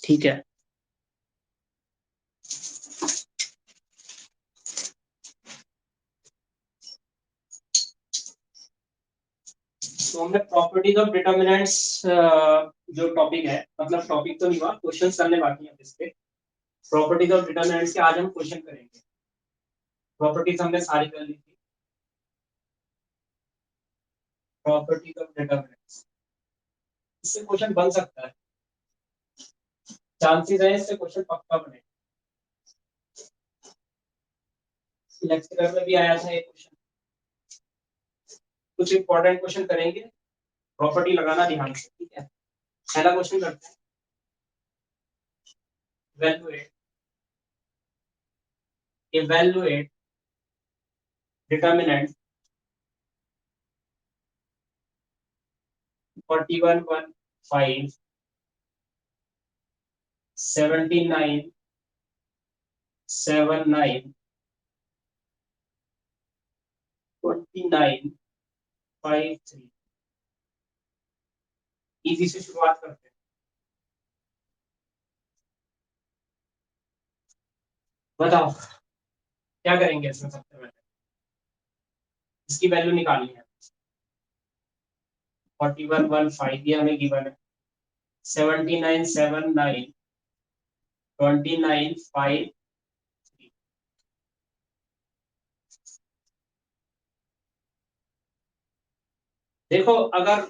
ठीक है। तो हमने प्रॉपर्टीज ऑफ डिटर्मिनेंट्स जो टॉपिक है, मतलब टॉपिक तो नहीं हुआ, क्वेश्चंस करने बाकी हैं इस पे। प्रॉपर्टीज ऑफ डिटर्मिनेंट्स के आज हम क्वेश्चन करेंगे। प्रॉपर्टीज हमने सारी कर ली थी। प्रॉपर्टीज ऑफ डिटर्मिनेंट्स, इससे क्वेश्चन बन सकता है, चांसेस है इससे क्वेश्चन पक्का बने। लेक्चर में भी आया था ये क्वेश्चन। कुछ इंपॉर्टेंट क्वेश्चन करेंगे, प्रॉपर्टी लगाना ध्यान से, ठीक है। पहला क्वेश्चन करते हैं, इवैल्यूएट इवैल्यूएट डिटर्मिनेंट 4115 79 79 29 53। इजी से शुरुआत करते हैं। बताओ क्या करेंगे इसमें। सबसे पहले इसकी वैल्यू निकालनी है। 4115 ये हमें गिवन है। 7979 2953। देखो, अगर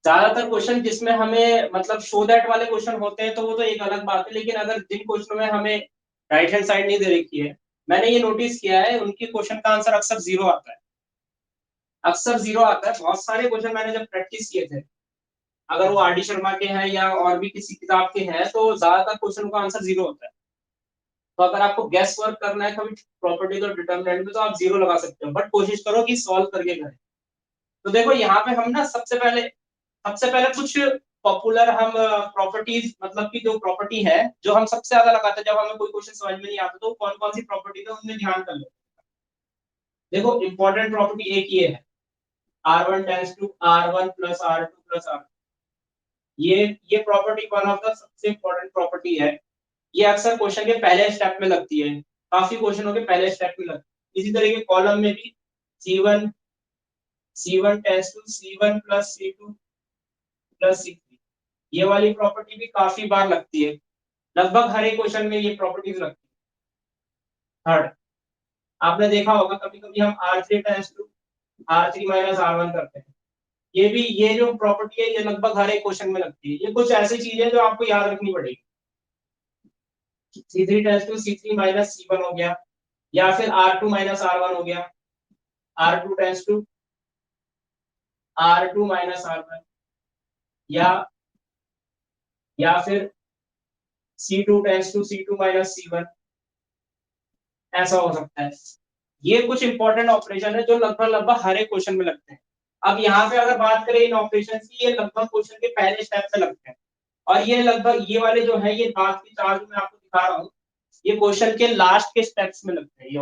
ज्यादातर क्वेश्चन जिसमें हमें मतलब शो दैट वाले क्वेश्चन होते हैं तो वो तो एक अलग बात है, लेकिन अगर जिन क्वेश्चनों में हमें राइट हैंड साइड नहीं दे रखी है, मैंने ये नोटिस किया है उनके क्वेश्चन का आंसर अक्सर जीरो आता है। अक्सर जीरो आता है। बहुत सारे क्वेश्चन मैंने जब प्रैक्टिस किए थे, अगर वो आर डी शर्मा के हैं या और भी किसी किताब के हैं, तो ज्यादातर क्वेश्चन का आंसर जीरो होता है। तो अगर आपको गेस वर्क करना है कभी प्रॉपर्टीज और डिटर्मिनेंट में, तो आप जीरो लगा सकते हो, बट कोशिश करो कि सॉल्व करके करें। तो देखो यहाँ पे हम ना सबसे पहले कुछ पॉपुलर हम प्रॉपर्टीज, मतलब की जो प्रॉपर्टी है जो हम सबसे ज्यादा लगाते हैं जब हमें कोई क्वेश्चन समझ में नहीं आता, तो कौन कौन सी प्रॉपर्टीज है उनमें ध्यान कर लो। देखो इंपॉर्टेंट प्रॉपर्टी एक ये है, R1 tends to R1 plus R2 plus R। ये प्रॉपर्टी वन ऑफ द सबसे इंपॉर्टेंट प्रॉपर्टी है। ये अक्सर क्वेश्चन के पहले स्टेप में लगती है, काफी क्वेश्चनों के पहले स्टेप में लगती है। इसी तरह के कॉलम में भी C1 tends to C1 plus C2 plus C3, ये वाली प्रॉपर्टी भी काफी बार लगती है। लगभग हर एक क्वेश्चन में ये प्रॉपर्टीज लगती है। थर्ड, आपने देखा होगा कभी कभी हम R3 tends to R3 minus R1 करते हैं। ये जो प्रॉपर्टी है ये लगभग हर एक क्वेश्चन में लगती है। ये कुछ ऐसी चीजें जो आपको याद रखनी पड़ेगी। C3 tends to C3 minus C1 हो गया, या फिर R2 माइनस R1 हो गया, R2 tends to R2 minus R1, या फिर C2 tends to C2 minus C1, ऐसा हो सकता है। ये कुछ इंपॉर्टेंट ऑपरेशन है जो लगभग लगभग हर एक क्वेश्चन में लगते हैं। अब यहाँ पे अगर बात करें इन ऑपरेशन की, ये लगभग क्वेश्चन के पहले स्टेप पे लगते हैं। और ये लगभग ये वाले जो है, ये बात की चार जो मैं आपको दिखा रहा हूँ, ये क्वेश्चन के लास्ट के स्टेप्स में लगते हैं। ये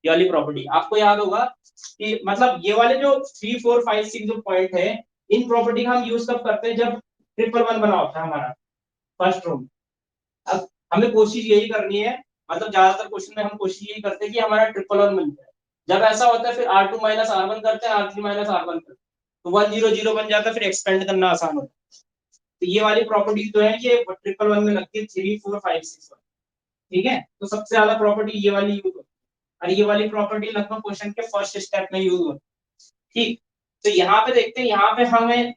वाली प्रॉपर्टी आपको याद होगा कि मतलब ये वाले जो 3 4 5 6 जो पॉइंट है, इन प्रॉपर्टी का हम यूज कब करते हैं, जब ट्रिपल वन बना होता है हमारा फर्स्ट रो में। अब हमें कोशिश यही करनी है, मतलब ज्यादातर क्वेश्चन में हम कोशिश यही करते हैं कि हमारा ट्रिपल वन बन जाए। जब ऐसा होता है फिर R2 माइनस R1 करते हैं, R3 माइनस R1 करते हैं, तो 1 0 0 बन जाता है, फिर एक्सपेंड करना आसान होता है। तो ये वाली प्रॉपर्टी जो है ये ट्रिपल वन में लगती है, 3 4 5 6 1। ठीक है, तो सबसे ज्यादा प्रॉपर्टी ये वाली यूज होती है, और ये वाली प्रॉपर्टी लगभग क्वेश्चन के फर्स्ट स्टेप में यूज होती है। ठीक, तो यहाँ पे देखते हैं, यहाँ पे हमें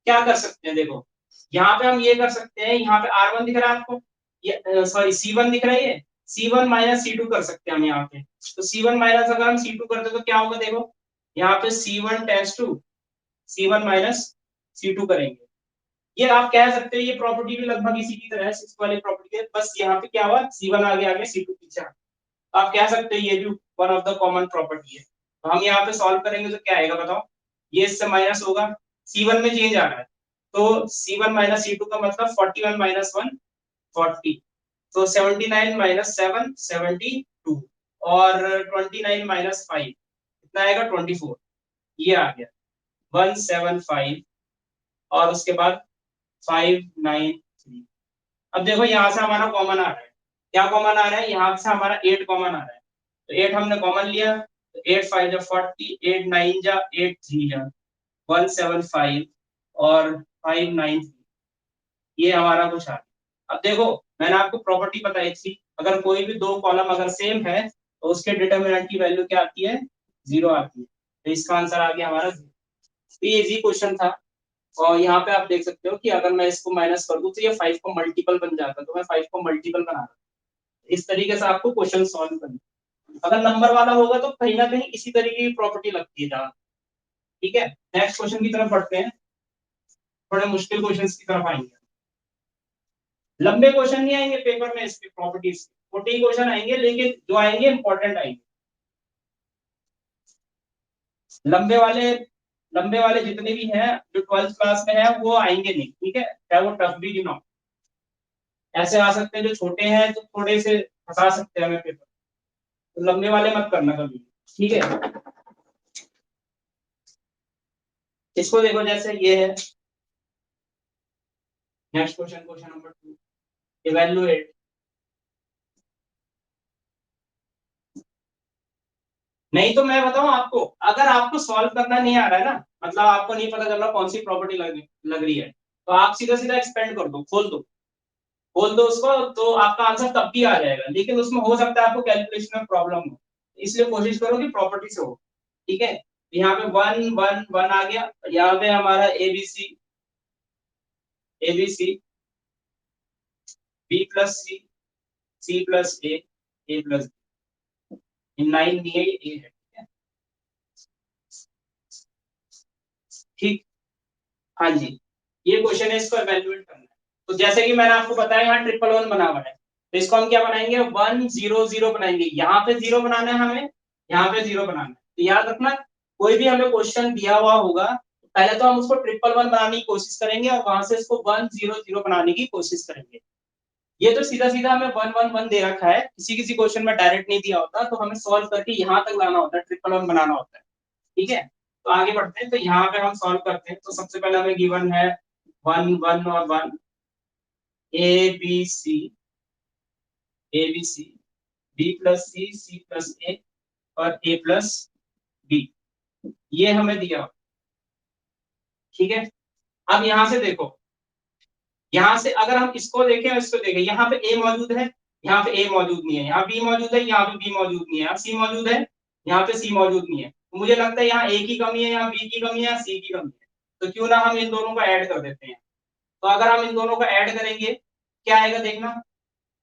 क्या कर सकते हैं। देखो यहाँ पे हम ये कर सकते हैं, यहाँ पे R1 दिख रहा है आपको, ये सॉरी C1 दिख रहा है, ये C1 माइनस C2 कर सकते हैं हम यहाँ पे। तो C1 माइनस अगर हम C2 करते तो क्या होगा, देखो यहाँ पे C1 tends to C1 minus C2 करेंगे। ये आप कह सकते हो ये प्रॉपर्टी भी लगभग इसी की तरह है, सिक्स वाली प्रॉपर्टी है, बस यहाँ पे क्या हुआ, C1 आगे आगे C2 पीछे। तो आप कह सकते हो ये भी one of the common property है। तो हम यहाँ पे सॉल्व करेंगे तो क्या आएगा बताओ, ये इससे माइनस होगा, C1 में चेंज आ रहा है, तो C1 माइनस C2 का मतलब 41 माइनस 1 40, तो 79 माइनस 7 72, और 29 माइनस 5 कितना आएगा 24, ये आ गया 175, और उसके बाद 593। अब देखो यहाँ से हमारा कॉमन आ रहा है, क्या कॉमन आ रहा है, यहाँ से हमारा 8 कॉमन आ रहा है, तो 8 हमने कॉमन लिया, तो 8 5 जा 40, 8 9 जा 8 3 जा 175 और 5 9, ये हमारा कुछ आ गया। अब देखो मैंने आपको प्रॉपर्टी बताई थी, अगर कोई भी दो कॉलम अगर सेम है तो उसके डिटरमिनेंट की वैल्यू क्या आती है, 0 आती है, तो इसका आंसर आ गया हमारा 0। तो ये इजी क्वेश्चन था। और यहाँ पे आप देख सकते हो कि अगर मैं इसको माइनस कर दूं तो ये 5 को मल्टीपल बन जाता है, तो मैं 5 को मल्टीपल बना रहा हूं। इस तरीके से आपको क्वेश्चन सॉल्व करना। अगर नंबर वाला होगा तो कहीं ना कहीं इसी तरीके की प्रॉपर्टी लगती है जहाँ। ठीक है, नेक्स्ट क्वेश्चन की तरफ बढ़ते हैं, थोड़े मुश्किल क्वेश्चन की तरफ आएंगे। लंबे क्वेश्चन नहीं आएंगे पेपर में इसके प्रॉपर्टीज, छोटे क्वेश्चन आएंगे, लेकिन जो आएंगे इंपॉर्टेंट आएंगे। लंबे वाले लंबे वाले जितने भी हैं जो 12th क्लास में है वो आएंगे नहीं, ठीक है, चाहे वो टफ भी क्यों ना हो। ऐसे आ सकते हैं जो छोटे हैं तो थोड़े से फंसा सकते हैं हमें पेपर, तो लंबे वाले मत करना कभी। ठीक है, इसको देखो जैसे ये है, next question, question number 2, evaluate. नहीं तो मैं बताऊं आपको, अगर आपको सॉल्व करना नहीं आ रहा है ना, मतलब आपको नहीं पता चल रहा कौन सी प्रॉपर्टी लग रही है, तो आप सीधा सीधा एक्सपेंड कर दो, खोल दो उसको, तो आपका आंसर तब भी आ जाएगा, लेकिन उसमें हो सकता है आपको कैलकुलेशन में प्रॉब्लम हो, इसलिए कोशिश करो कि प्रॉपर्टी से हो। ठीक है, यहाँ पे 1 1 1 आ गया, यहाँ पे हमारा A B C B plus C plus A plus 9 नहीं है, ये ए है। ठीक, हाँ जी, ये क्वेश्चन है, इसको एवेल्युएट करना है। तो जैसे कि मैंने आपको बताया यहाँ ट्रिपल वन बना हुआ है, तो इसको हम क्या बनाएंगे, 1 0 0 बनाएंगे, यहाँ पे 0 बनाना है हमें, यहाँ पे 0 बनाना है। तो याद रखना, कोई भी हमें क्वेश्चन दिया हुआ होगा, तो पहले तो हम उसको ट्रिपल वन बनाने की कोशिश करेंगे और वहां से इसको 1 0 0 बनाने की कोशिश करेंगे। ये तो सीधा सीधा हमें 1 1 1 दे रखा है, किसी किसी क्वेश्चन में डायरेक्ट नहीं दिया होता, तो हमें सॉल्व करके यहाँ तक लाना होता है, ट्रिपल वन बनाना होता है। ठीक है, तो आगे बढ़ते हैं, तो यहाँ पे हम सॉल्व करते हैं, तो सबसे पहले हमें गिवन है 1 1 और 1, A B C B plus C plus A और ए प्लस बी, ये हमें दिया। ठीक है, अब यहाँ से देखो, यहाँ से अगर हम इसको देखें और इसको देखें, यहाँ पे ए मौजूद है, यहाँ पे ए मौजूद नहीं है, यहाँ बी मौजूद है, यहाँ पे बी मौजूद नहीं है, यहाँ सी मौजूद है, यहाँ पे सी मौजूद नहीं है, तो मुझे लगता है यहाँ ए की कमी है, यहाँ बी की कमी है, यहाँ सी की कमी है, तो क्यों ना हम इन दोनों को ऐड कर देते हैं। तो अगर हम इन दोनों को ऐड करेंगे, क्या आएगा देखना,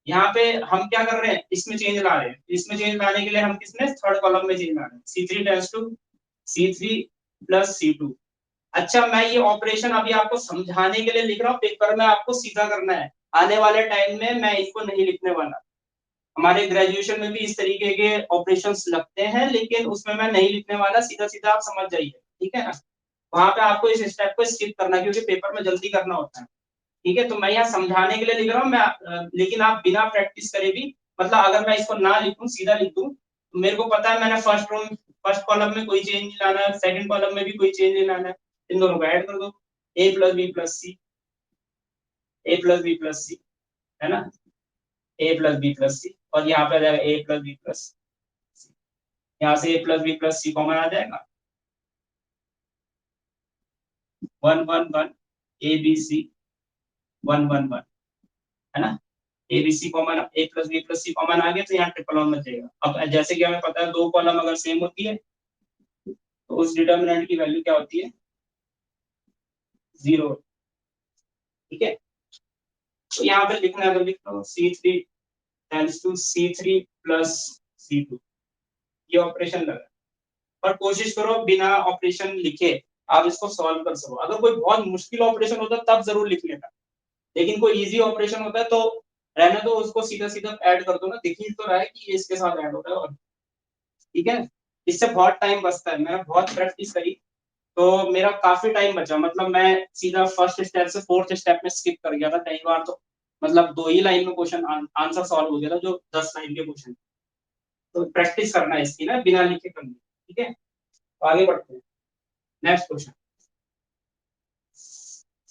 यहाँ पे हम क्या कर रहे हैं, इसमें चेंज ला रहे हैं, इसमें चेंज लाने के लिए हम किसमें, थर्ड कॉलम में चेंज ला रहे हैं, C3 tends to C3 plus C2। अच्छा, मैं ये ऑपरेशन अभी आपको समझाने के लिए लिख रहा हूँ, पेपर में आपको सीधा करना है, आने वाले टाइम में मैं इसको नहीं लिखने वाला। हमारे ग्रेजुएशन में भी इस तरीके के ऑपरेशंस लगते हैं, लेकिन उसमें मैं नहीं लिखने वाला, सीधा सीधा आप समझ जाइए। ठीक है ना, वहां पे आपको इस स्टेप को स्किप करना है, क्योंकि पेपर में जल्दी करना होता है। ठीक है, तो मैं यहाँ समझाने के लिए लिख रहा हूँ मैं, लेकिन आप बिना प्रैक्टिस करे भी, मतलब अगर मैं इसको ना लिखूं सीधा लिख दूं, तो मेरे को पता है मैंने फर्स्ट कॉलम में कोई चेंज नहीं लाना है, सेकंड कॉलम में भी कोई चेंज नहीं लाना है, इन दोनों को ऐड कर दो, ए प्लस बी प्लस सी है ना, A+B+C, और यहाँ पे आ जाएगा A+B+C, यहाँ से A+B+C कॉमन आ जाएगा, 1 1 1, ABC 1 1 1, है ना, ABC कॉमन, A+B+C कॉमन आ गया, तो यहाँ ट्रिपल वन बचेगा। अब जैसे कि हमें पता है दो कॉलम अगर सेम होती है तो उस डिटर्मिनेंट की वैल्यू क्या होती है, 0। ठीक है, तो यहाँ पे लिखना है, अगर लिख लो C3 tends to C3 plus C2, ये ऑपरेशन लगा, पर कोशिश करो बिना ऑपरेशन लिखे आप इसको सॉल्व कर सको। अगर कोई बहुत मुश्किल ऑपरेशन होता है तब जरूर लिख लेना, लेकिन कोई इजी ऑपरेशन होता है तो रहने दो, उसको सीधा सीधा ऐड कर दो ना, दिख ही तो रहा है कि ये इसके साथ ऐड हो रहा है। और ठीक है, इससे बहुत टाइम बचता है, मैंने बहुत प्रैक्टिस करी, तो मेरा काफी टाइम बचा, मतलब मैं सीधा फर्स्ट स्टेप से फोर्थ स्टेप में स्किप कर गया था कई बार, तो मतलब 2 ही लाइन में क्वेश्चन आंसर सॉल्व हो गया था, जो 10 लाइन के क्वेश्चन। तो प्रैक्टिस करना है इसकी ना, बिना लिखे करनी। ठीक है, तो आगे बढ़ते हैं, नेक्स्ट क्वेश्चन।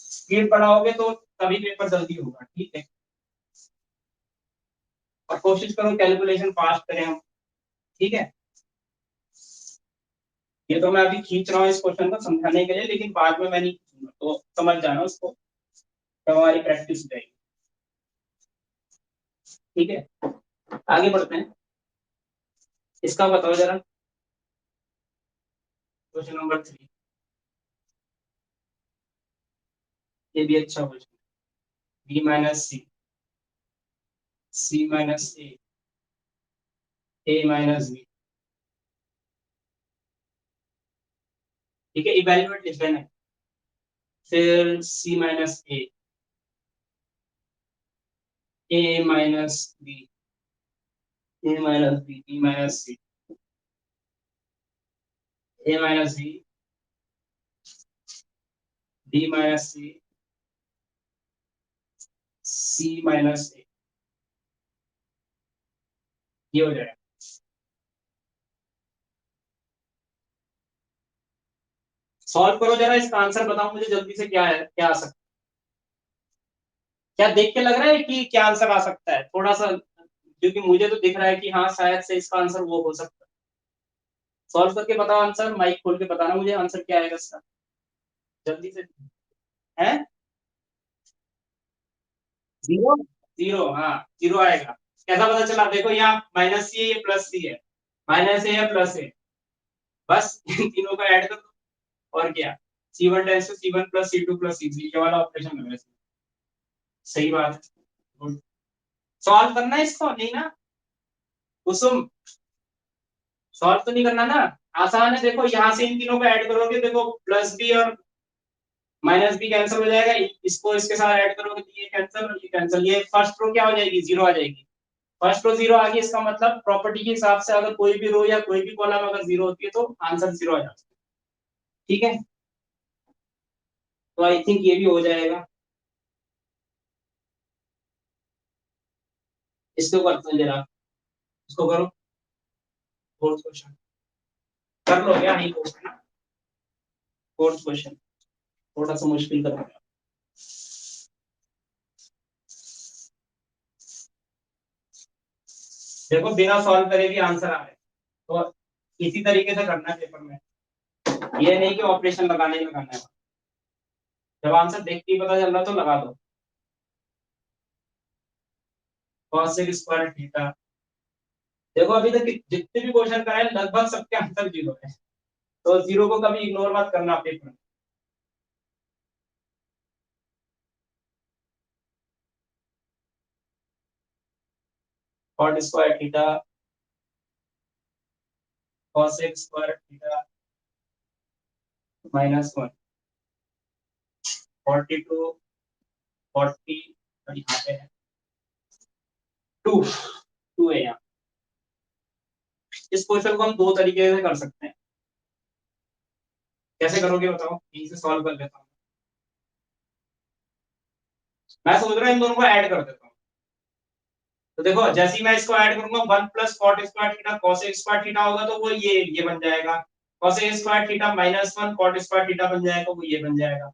स्पीड बढ़ाओगे तो तभी पेपर जल्दी होगा। ठीक है, और कोशिश करो कैलकुलेशन फास्ट करें हम, ठीक है। ये तो मैं अभी खींच रहा हूँ इस क्वेश्चन को समझाने के लिए, लेकिन बाद में मैं नहीं खींचूंगा, तो समझ जाना उसको, तो हमारी प्रैक्टिस हो जाएगी, ठीक है। आगे बढ़ते हैं, इसका बताओ जरा, क्वेश्चन नंबर 3। ये भी अच्छा question, B minus C, C minus A minus B, ठीक है। इवेल्युएट लिख देना, फिर सी minus A minus B, A minus B minus C, A minus B minus C minus ए, ये हो जाएगा। सॉल्व करो जरा, इसका आंसर बताओ मुझे जल्दी से, क्या है, क्या आ सकता है, क्या देख के लग रहा है कि क्या आंसर आ सकता है, थोड़ा सा, क्योंकि मुझे तो दिख रहा है कि हाँ शायद से इसका आंसर वो हो सकता है। सॉल्व करके बताओ आंसर, माइक खोल के बताना मुझे आंसर क्या आएगा इसका, जल्दी से। है जीरो, जीरो, हाँ जीरो आएगा। कैसा पता चला, देखो यहाँ माइनस सी है, ये प्लस सी है, माइनस ए है प्लस ए, बस इन तीनों का ऐड कर दो, और क्या, C1 tense to C1 plus C2 plus C3, ये वाला ऑपरेशन है वैसे। सही बात है, गुड। सॉल्व करना है इसको, नहीं ना कुसुम, सॉल्व तो नहीं करना ना, आसान है। देखो यहाँ से इन तीनों को ऐड करोगे, देखो प्लस बी और माइनस बी कैंसिल हो जाएगा, इसको इसके साथ ऐड करोगे तो ये कैंसिल और ये कैंसिल, ये फर्स्ट रो क्या हो जाएगी, जीरो आ जाएगी। फर्स्ट रो जीरो आ गई, इसका मतलब प्रॉपर्टी के हिसाब से अगर कोई भी रो या कोई भी कॉलम अगर जीरो होती है तो आंसर जीरो आ जाता है, ठीक है। तो आई थिंक ये भी हो जाएगा, इसको करते हैं जरा, इसको करो, फोर्थ क्वेश्चन कर लो क्या, नहीं क्वेश्चन ना, फोर्थ क्वेश्चन थोड़ा सा मुश्किल कर रहा है। देखो बिना सॉल्व करे भी आंसर आ रहे हैं, तो इसी तरीके से करना है पेपर में, ये नहीं कि ऑपरेशन लगाने ही लगाना है, जब आंसर देख के ही पता चल रहा तो लगा दो। cos स्क्वायर थीटा, देखो अभी तक जितने भी क्वेश्चन कराए लगभग सबके आंसर जीरो है, तो जीरो को कभी इग्नोर मत करना पेपर में। cot square theta, cos square theta -1, 42, 40, और यहाँ पे है 2, 2 है यहाँ। इस क्वेश्चन को हम दो तरीके से कर सकते हैं, कैसे करोगे बताओ, यहीं से सॉल्व कर लेता हूँ। मैं सोच रहा हूँ इन दोनों को ऐड कर देता हूँ, तो देखो जैसे ही मैं इसको ऐड करूंगा, 1 plus cot square theta cos square theta होगा तो वो ये बन जाएगा, cos square theta -1 cot square theta बन जाएगा, वो ये बन जाएगा,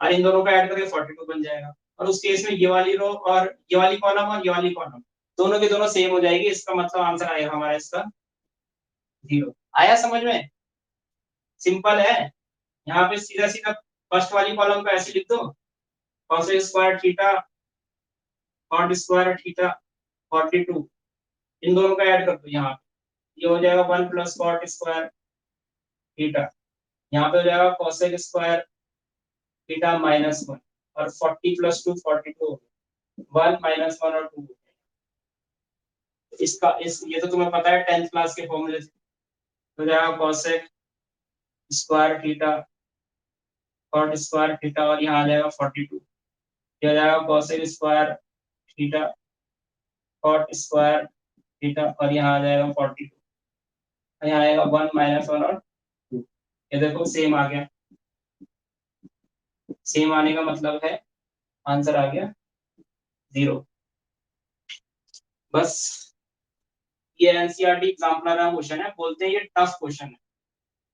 और इन दोनों को ऐड करके 42 बन जाएगा। और उस केस में ये वाली रो और ये वाली कॉलम और ये वाली कॉलम दोनों की दोनों सेम हो जाएगी, इसका मतलब आंसर आएगा हमारा इसका जीरो। आया समझ में, सिंपल है। यहाँ पे सीधा सीधा फर्स्ट वाली कॉलम को ऐसे लिख दो, cos square theta cot square theta 42, इन दोनों का ऐड कर दो यहाँ पे, ये हो जाएगा 1 प्लस कॉट स्क्वायर थीटा, यहाँ पे हो जाएगा cosec स्क्वायर थीटा -1, और 40 प्लस 2 42, 1 -1 और 2, इसका इस ये तो तुम्हें पता है 10th क्लास के फॉर्मूले से, हो जाएगा cosec square theta cot square theta, और यहाँ आ जाएगा 42, ये हो जाएगा cosec square theta cot square theta, और यहाँ आ जाएगा 42, यहाँ आएगा 1 -1 और 2, ये देखो सेम आ गया, सेम आने का मतलब है आंसर आ गया जीरो। बस ये एनसीईआरटी एग्जाम्पलर का क्वेश्चन है, बोलते हैं ये टफ क्वेश्चन है,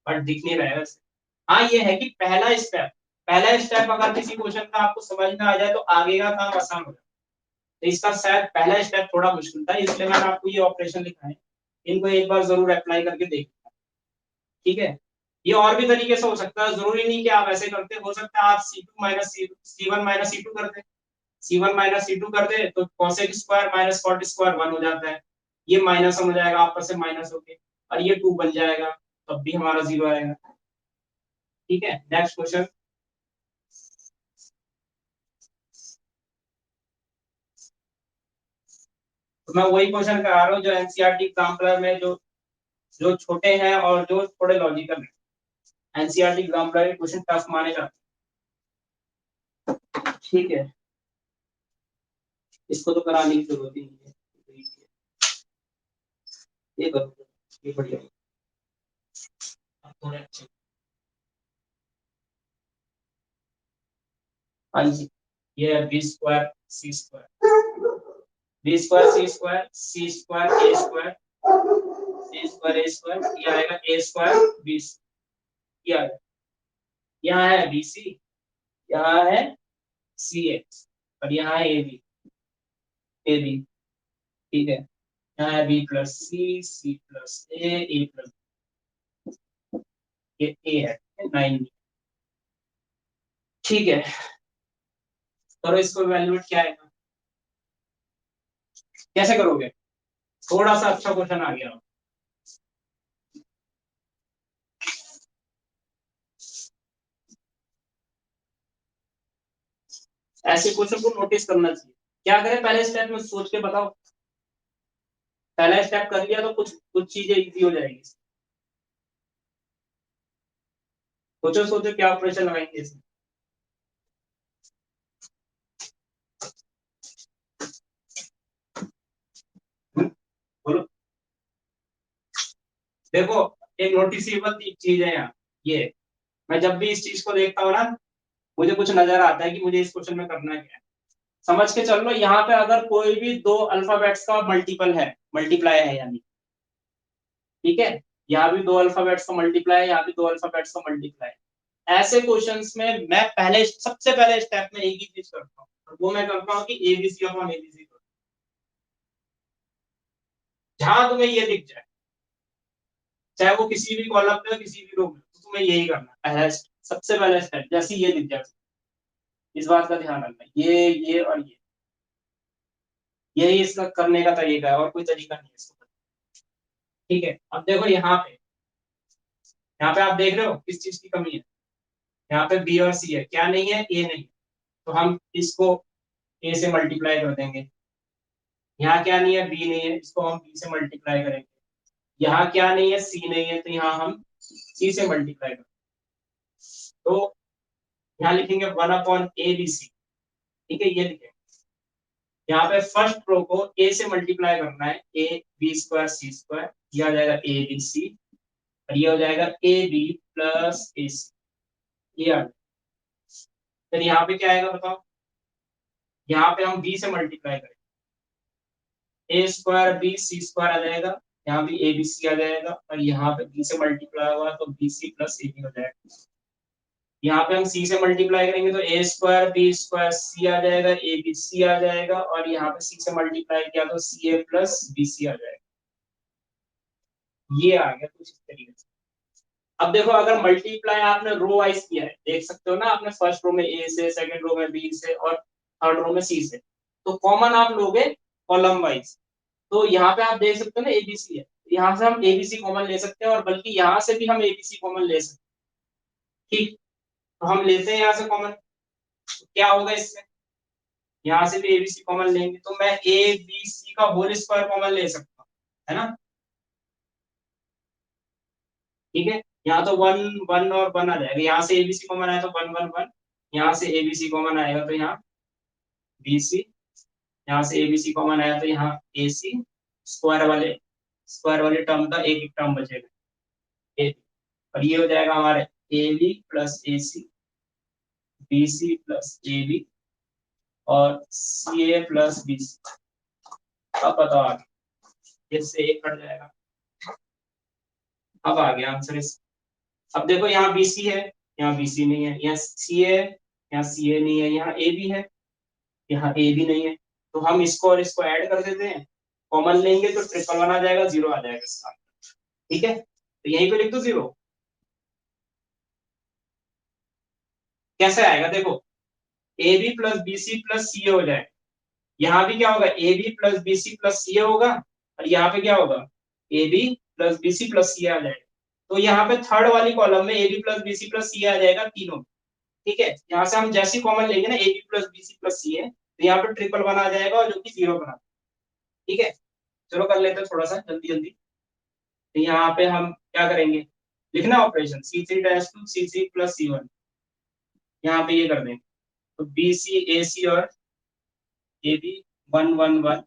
बट दिख नहीं रहा है वैसे। हाँ ये है कि पहला स्टेप अगर किसी क्वेश्चन का आपको समझ में आ जाए तो आगे का काम आसान हो जाए, तो इसका शायद पहला स्टेप थोड़ा मुश्किल था, इसलिए मैंने आपको ये ऑपरेशन लिखा है, इनको एक बार जरूर अप्लाई करके देखना। ठीक है, ये और भी तरीके से हो सकता है, जरूरी नहीं कि आप ऐसे करते, हो सकता है आप C2 minus C1 minus C2 कर दे, C1 माइनस C2 कर दे तो cosec square minus cot square 1 हो जाता है, ये माइनस हो जाएगा आपस में माइनस होके, और ये 2 बन जाएगा, तब भी हमारा 0 आएगा। ठीक है, नेक्स्ट क्वेश्चन। तो मैं वही क्वेश्चन करा रहा हूँ जो एनसीईआरटी एग्जाम्पलर में जो जो छोटे हैं और जो थोड़े लॉजिकल हैं, एनसीईआरटी एग्जाम्पलर के क्वेश्चन टफ माने जाते हैं। ठीक है, इसको तो कराने की जरूरत ही नहीं है, ये करो, ये बढ़िया, थोड़े अच्छे। हाँ जी, ये है B square C square, B square C square, C square ए स्क्वायर, सी स्क्वायर ए स्क्वायर, ये आएगा ए स्क्वायर बी, ये आएगा, यहाँ है बी सी, यहाँ है सी एक्स, और यहाँ है ए बी। ठीक है, यहाँ है B plus C plus A plus, ये ए है 9। ठीक है, करो इसको इवैल्यूएट क्या आएगा, कैसे करोगे, थोड़ा सा अच्छा क्वेश्चन आ गया। ऐसे क्वेश्चन को नोटिस करना चाहिए, क्या करें पहले स्टेप में सोच के बताओ, पहला स्टेप कर लिया तो कुछ कुछ चीजें इजी हो जाएगी। सोचो सोचो क्या ऑपरेशन लगाएंगे इसमें। बोलो, देखो एक नोटिसेबल चीज है यहाँ, ये मैं जब भी इस चीज को देखता हूँ ना, मुझे कुछ नजर आता है कि मुझे इस क्वेश्चन में करना क्या है। समझ के चल लो, यहाँ पे अगर कोई भी दो अल्फाबेट्स का मल्टीपल है, मल्टीप्लाई है यानी, ठीक है, यहाँ भी दो अल्फाबेट्स का मल्टीप्लाई है, यहाँ भी दो अल्फाबेट्स का मल्टीप्लाई है, ऐसे क्वेश्चंस में मैं पहले सबसे पहले स्टेप में एक ही चीज करता हूँ, और वो मैं करता हूँ कि एबीसी अपॉन एबीसी करो, जहां तुम्हें ये दिख जाए, चाहे वो किसी भी कॉलम पे हो किसी भी रो में, तो तुम्हें यही करना है पहला सबसे पहला स्टेप, जैसे ये दिख जाए, इस बात का ध्यान रखना, ये और ये, यही इसका करने का तरीका है, और कोई तरीका नहीं है इसको। ठीक है, अब देखो यहाँ पे आप देख रहे हो किस चीज की कमी है, यहाँ पे बी और सी है, क्या नहीं है, ए नहीं है, तो हम इसको ए से मल्टीप्लाई कर देंगे। यहाँ क्या नहीं है, बी नहीं है, इसको हम बी से मल्टीप्लाई करेंगे। यहाँ क्या नहीं है, सी नहीं है, तो यहाँ हम सी से मल्टीप्लाई करेंगे। तो यहाँ लिखेंगे 1/ABC। ठीक है, ये लिखेंगे, यहाँ पे फर्स्ट रो को ए से मल्टीप्लाई करना है, A B square C square, ये आ जाएगा ए बी सी, और ये हो जाएगा ए बी प्लस ए सी, ये आ जाएगा। फिर यहाँ पे क्या आएगा बताओ, यहाँ पे हम बी से मल्टीप्लाई करेंगे, ए स्क्वायर बी सी स्क्वायर आ जाएगा, यहाँ भी ए बी सी आ जाएगा, और यहाँ पे बी से मल्टीप्लाई हुआ तो B C plus A B हो जाएगा। यहाँ पे हम सी से मल्टीप्लाई करेंगे तो ए स्क्वायर बी स्क्वायर सी आ जाएगा, ए बी सी आ जाएगा, और यहाँ पे सी से मल्टीप्लाई किया तो सी ए प्लस बी सी आ जाएगा। ये आ गया कुछ इस तरीके से। अब देखो अगर मल्टीप्लाई आपने रो वाइज किया है, देख सकते हो ना, आपने फर्स्ट रो में ए से, सेकंड रो में बी से, और थर्ड रो में सी से, तो कॉमन आप लोगे कॉलम वाइज, तो यहाँ पे आप देख सकते हो ना एबीसी है, यहाँ से हम एबीसी कॉमन ले सकते हैं, और बल्कि यहाँ से भी हम एबीसी कॉमन ले सकते हैं। ठीक, तो हम लेते हैं यहाँ से कॉमन, तो क्या होगा इससे, यहाँ से भी एबीसी कॉमन लेंगे तो मैं ए बी सी का होल स्क्वायर कॉमन ले सकता हूँ, है ना। ठीक है, यहाँ तो वन वन और वन आ जाएगा, यहाँ से एबीसी कॉमन आया तो वन वन वन, यहाँ से एबीसी कॉमन आएगा तो यहाँ बीसी, यहाँ से एबीसी कॉमन आया तो यहाँ एसी, स्क्वायर वाले टर्म का एक एक टर्म बचेगा ए, और ये हो जाएगा हमारे A B plus A C, B C plus A B, और सी ए प्लस बी सी। अब बताओ आगे, इससे एक कट जाएगा, अब आ गया आंसर इस। अब देखो यहाँ बी सी है, यहाँ बी सी नहीं है, यहाँ सी ए है, यहाँ सी ए नहीं है, यहाँ ए बी है, यहाँ ए बी नहीं है, तो हम इसको और इसको ऐड कर देते हैं, कॉमन लेंगे तो ट्रिपल वन आ जाएगा, जीरो आ जाएगा इसका। ठीक है, तो यहीं पे लिख दो जीरो। कैसे आएगा देखो, A B plus B C plus C A हो जाएगा। यहाँ भी क्या होगा, A B plus B C plus C A होगा, और यहाँ पे क्या होगा, A B plus B C plus C A आ जाएगा। तो यहाँ पे थर्ड वाली कॉलम में A B plus B C plus C A आ जाएगा तीनों। ठीक है, यहाँ से हम जैसी कॉमन लेंगे ना, A B plus B C plus C A, तो यहाँ पे ट्रिपल वन आ जाएगा, और जो कि जीरो बना। ठीक है, चलो कर लेते हैं थोड़ा सा जल्दी जल्दी। तो यहाँ पे हम क्या करेंगे, लिखना operation C three dash two C three plus C one, यहाँ पे ये कर देंगे। तो बी सी ए सी और A B one one one,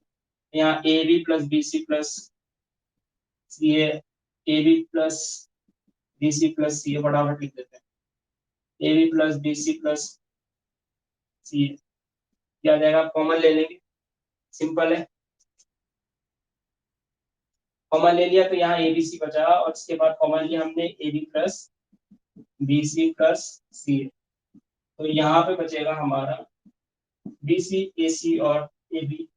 यहाँ A B plus B C plus C A B plus B C plus C A, फटाफट लिख देते हैं, A B plus B C plus C A, क्या आ जाएगा, common ले लेंगे, सिंपल है। कॉमन ले लिया तो यहाँ ए बी सी बचा, और उसके बाद कॉमन लिया हमने A B plus B C plus C A, तो यहाँ पे बचेगा हमारा बी सी ए सी और A B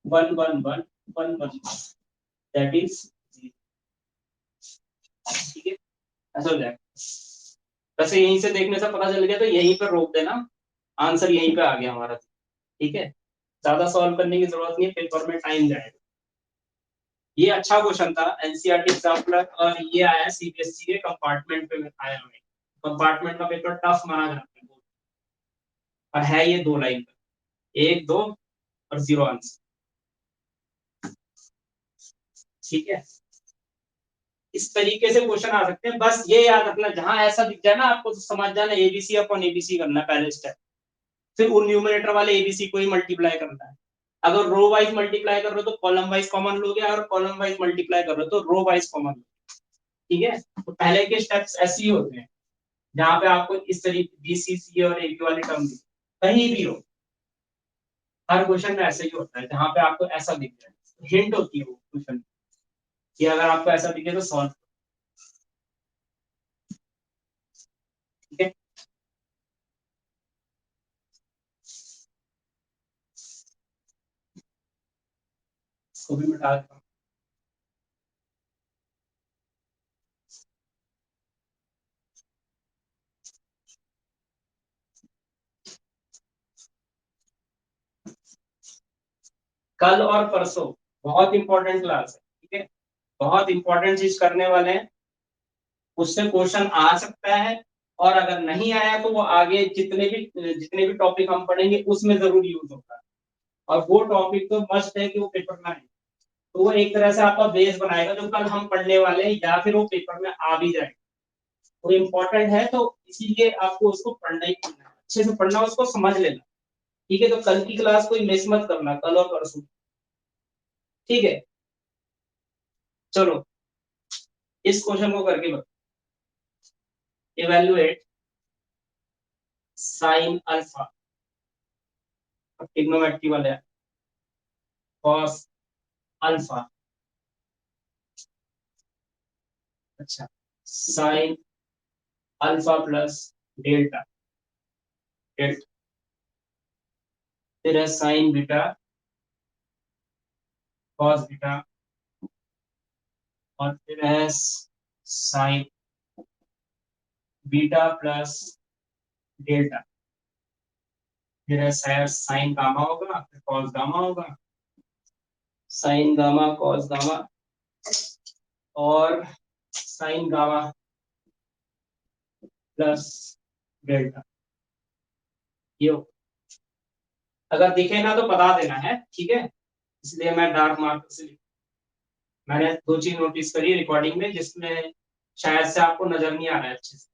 one one one one one, that is, ठीक है, ऐसा हो जाएगा। वैसे यहीं से देखने से पता चल गया, तो यहीं पर रोक देना, आंसर यहीं पे आ गया हमारा। ठीक है, ज्यादा सॉल्व करने की जरूरत नहीं है, पेपर में टाइम जाएगा। ये अच्छा क्वेश्चन था एनसीईआरटी एग्जाम्पलर, और ये आया सीबीएसई के कंपार्टमेंट पे आया हुआ। कंपार्टमेंट का पेपर टफ माना जाता है, और है ये दो लाइन का, एक दो और जीरो आंसर। ठीक है, इस तरीके से क्वेश्चन आ सकते हैं, बस ये याद रखना, जहां ऐसा दिख जाए ना आपको, तो समझ जाना एबीसी अपॉन एबीसी करना है पहले स्टेप, फिर उन न्यूमरेटर वाले एबीसी को ही मल्टीप्लाई करना है। अगर रो वाइज मल्टीप्लाई कर रहे हो तो कॉलम वाइज कॉमन लोगे, और कॉलम वाइज मल्टीप्लाई कर रहे हो तो रो वाइज कॉमन। ठीक है, तो पहले के स्टेप्स ऐसे ही होते हैं, जहां पे आपको इस तरीके बीसीसी और एबी वाली टर्म कहीं भी हो, हर क्वेश्चन में ऐसे ही होता है, जहां पे आपको ऐसा दिख जाए, हिंट होती है वो क्वेश्चन कि अगर आपको ऐसा दिखे तो सॉल्व। ठीक है, इसको भी मिटा देता हूं। कल और परसों बहुत इंपॉर्टेंट क्लास है। ठीक है, बहुत इंपॉर्टेंट चीज करने वाले हैं, उससे क्वेश्चन आ सकता है, और अगर नहीं आया तो वो आगे जितने भी टॉपिक हम पढ़ेंगे उसमें जरूर यूज होगा। और वो टॉपिक तो मस्ट है कि वो पेपर में आए, तो वो एक तरह से आपका बेस बनाएगा जो कल हम पढ़ने वाले हैं, या फिर वो पेपर में आ भी जाएगा। वो इम्पोर्टेंट है, तो इसीलिए आपको उसको पढ़ना ही पढ़ना है, अच्छे से पढ़ना, उसको समझ लेना। ठीक है, तो कल की क्लास कोई मिस मत करना, कल और परसों। ठीक है, चलो इस क्वेश्चन को करके बताओ, इवेल्युएट साइन अल्फा, ट्रिग्नोमेट्री वाले, कॉस अल्फा, अच्छा, sine alpha plus delta, delta, फिर है साइन बीटा कॉस बीटा, और फिर है साइन बीटा प्लस डेल्टा, फिर है साइन गामा होगा, फिर कॉस गामा होगा, साइन गामा कॉस गामा, और साइन गामा प्लस डेल्टा। ये अगर दिखे ना तो बता देना है, ठीक है, इसलिए मैं डार्क मार्क से मैंने दो चीज नोटिस करी रिकॉर्डिंग में, जिसमें शायद से आपको नजर नहीं आ रहा है अच्छे से।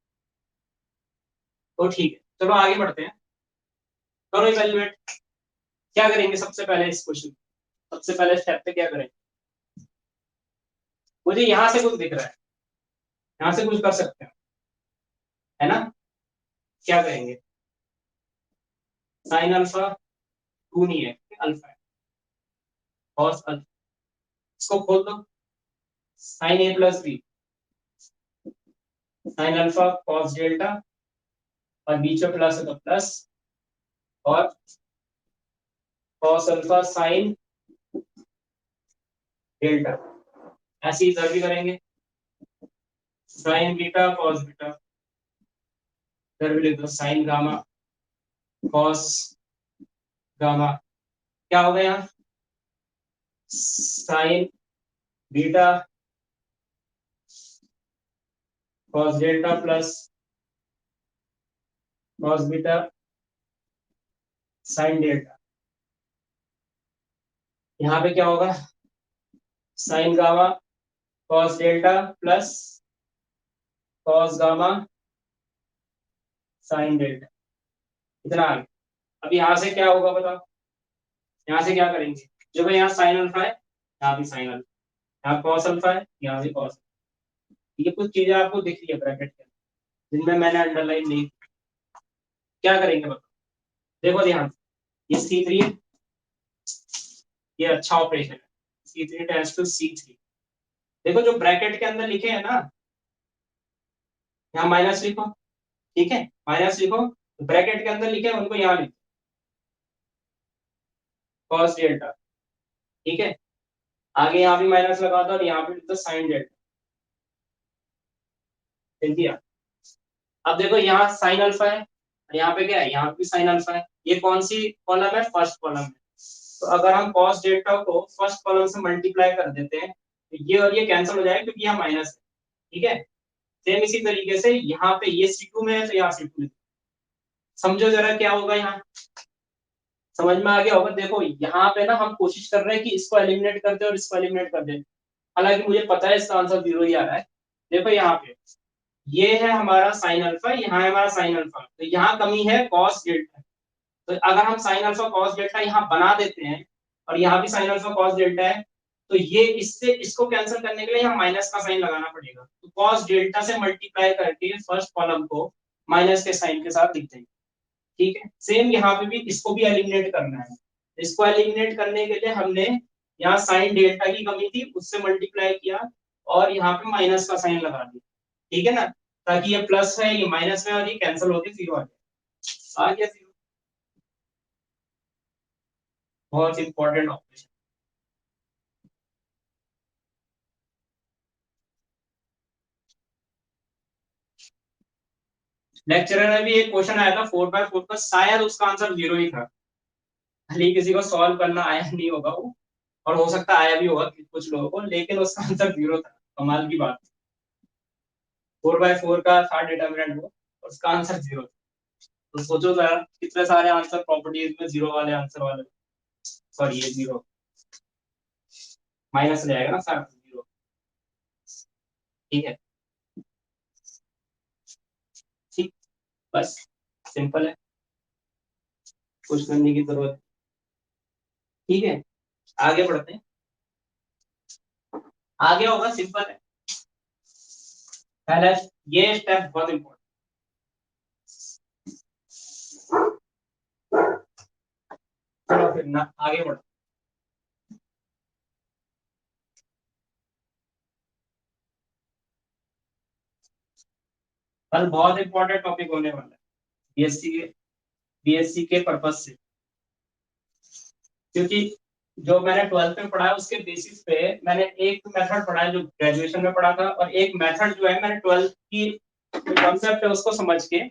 तो ठीक है, चलो आगे बढ़ते हैं, करो इवेल्युएट। क्या करेंगे सबसे पहले इस क्वेश्चन, सबसे पहले स्टेप पे क्या करेंगे, मुझे यहां से कुछ दिख रहा है, यहां से कुछ कर सकते हैं, है ना। क्या करेंगे, साइन अल्फा टू नहीं है, अल्फा है, कॉस अल्फा, इसको खोल दो, sine A plus B, sine alpha cos delta, और बीच में प्लस है तो प्लस, और कॉस अल्फा साइन डेल्टा, ऐसे इधर भी करेंगे, साइन बीटा कॉस बीटा, इधर भी लिख दो साइन गामा कॉस गामा, क्या हो गया sign beta cos delta plus cos beta sine delta. यहाँ पे क्या होगा sign gamma cos delta plus cos gamma sine delta, इतना आ गया। अब यहाँ से क्या होगा बताओ, यहाँ से क्या करेंगे, देखो यहाँ साइन अल्फा है, यहाँ भी साइन अल्फा, यहाँ कॉस अल्फा है, यहाँ भी कॉस। ये कुछ चीजें आपको दिख रही है ब्रैकेट के अंदर जिनमें मैंने अंडरलाइन नहीं, क्या करेंगे बताओ, देखो ध्यान से, ये C3 है, ये अच्छा ऑपरेशन है, C3 टेंड्स टू C3। देखो जो ब्रैकेट के अंदर लिखे हैं ना, यहाँ माइनस लिखो, ठीक है माइनस लिखो, ब्रैकेट के अंदर लिखे हैं उनको यहाँ लिखो कॉस डेल्टा, ठीक है, आगे यहाँ भी माइनस लगा दो और यहाँ पे लिख दो साइन डेल्टा, लिख दिया। अब देखो यहाँ साइन अल्फा है, यहाँ पे क्या है, यहाँ पे भी साइन अल्फा है, ये कौन सी कॉलम है, फर्स्ट कॉलम है। तो अगर हम कॉस डेल्टा को फर्स्ट कॉलम से मल्टीप्लाई कर देते हैं तो ये और ये कैंसिल हो जाएगा क्योंकि यहाँ माइनस है, ठीक है। सेम इसी तरीके से यहाँ पे ये C2 में है तो यहाँ C2 में, समझो जरा क्या होगा यहाँ, समझ में आ गया होगा। देखो यहाँ पे ना हम कोशिश कर रहे हैं कि इसको एलिमिनेट कर दे और इसको एलिमिनेट कर दे, हालांकि मुझे पता है इसका आंसर 0 ही आ रहा है। देखो यहाँ पे ये है हमारा साइन अल्फा, यहाँ है हमारा साइन अल्फा, तो यहाँ कमी है कॉस डेल्टा। तो अगर हम साइन अल्फा कॉस डेल्टा यहाँ बना देते हैं और यहाँ भी साइन अल्फा कॉस डेल्टा है, तो ये इससे इसको कैंसिल करने के लिए यहाँ माइनस का साइन लगाना पड़ेगा, तो कॉस डेल्टा से मल्टीप्लाई करके फर्स्ट कॉलम को माइनस के साइन के साथ लिख देंगे, ठीक है। सेम यहाँ पे भी इसको भी एलिमिनेट करना है, इसको एलिमिनेट करने के लिए हमने यहाँ साइन डेल्टा की कमी थी उससे मल्टीप्लाई किया और यहाँ पे माइनस का साइन लगा दिया, ठीक है ना, ताकि ये प्लस है ये माइनस में और ये कैंसिल होके 0 आ गया 0। बहुत इंपॉर्टेंट ऑपरेशन। लेक्चरर में भी एक क्वेश्चन आया था 4/4 का, शायद उसका आंसर 0 ही था, भले किसी को सॉल्व करना आया नहीं होगा वो, और हो सकता आया भी होगा कुछ लोगों को, लेकिन उसका आंसर 0 था, कमाल की बात। 4/4 का था डिटर्मिनेंट वो और उसका आंसर 0 था। तो सोचो जरा कितने सारे आंसर प्रॉपर्टीज में 0 वाले आंसर वाले, सॉरी ये 0 माइनस ले आएगा ना सारा 0, ठीक है, ठीक, बस सिंपल है, कुछ करने की जरूरत, ठीक है। आगे बढ़ते हैं, आगे होगा सिंपल है, पहले ये स्टेप बहुत इंपॉर्टेंट, चलो फिर ना आगे बढ़ो। कल बहुत इंपॉर्टेंट टॉपिक होने वाला है बीएससी के पर्पज से, क्योंकि जो मैंने 12th में पढ़ा है उसके बेसिस पे मैंने एक मेथड पढ़ा है जो ग्रेजुएशन में पढ़ा था, और एक मेथड जो है मैंने 12th की कॉन्सेप्ट है उसको समझ के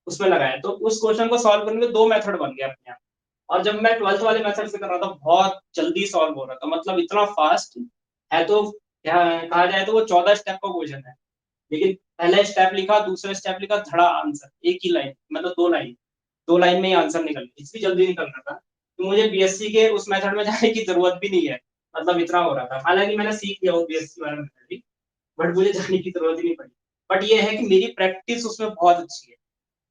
उसमें लगाया, तो उस क्वेश्चन को सॉल्व करने में 2 मेथड बन गया अपने आप। और जब मैं 12th वाले मेथड से कर रहा था बहुत जल्दी सॉल्व हो रहा था, मतलब इतना फास्ट है, तो कहा जाए तो वो 14 स्टेप का क्वेश्चन है, लेकिन पहले स्टेप लिखा दूसरा स्टेप लिखा धड़ा आंसर एक ही लाइन, मतलब 2 लाइन में ही आंसर निकल गया, इसलिए जल्दी निकल रहा था, तो मुझे बीएससी के उस मेथड में जाने की जरूरत भी नहीं है, मतलब इतना हो रहा था, हालांकि मैंने सीख लिया वो बीएससी वाला मेथड भी, बट मुझे जाने की जरूरत ही नहीं पड़ी। बट ये है कि मेरी प्रैक्टिस उसमें बहुत अच्छी है,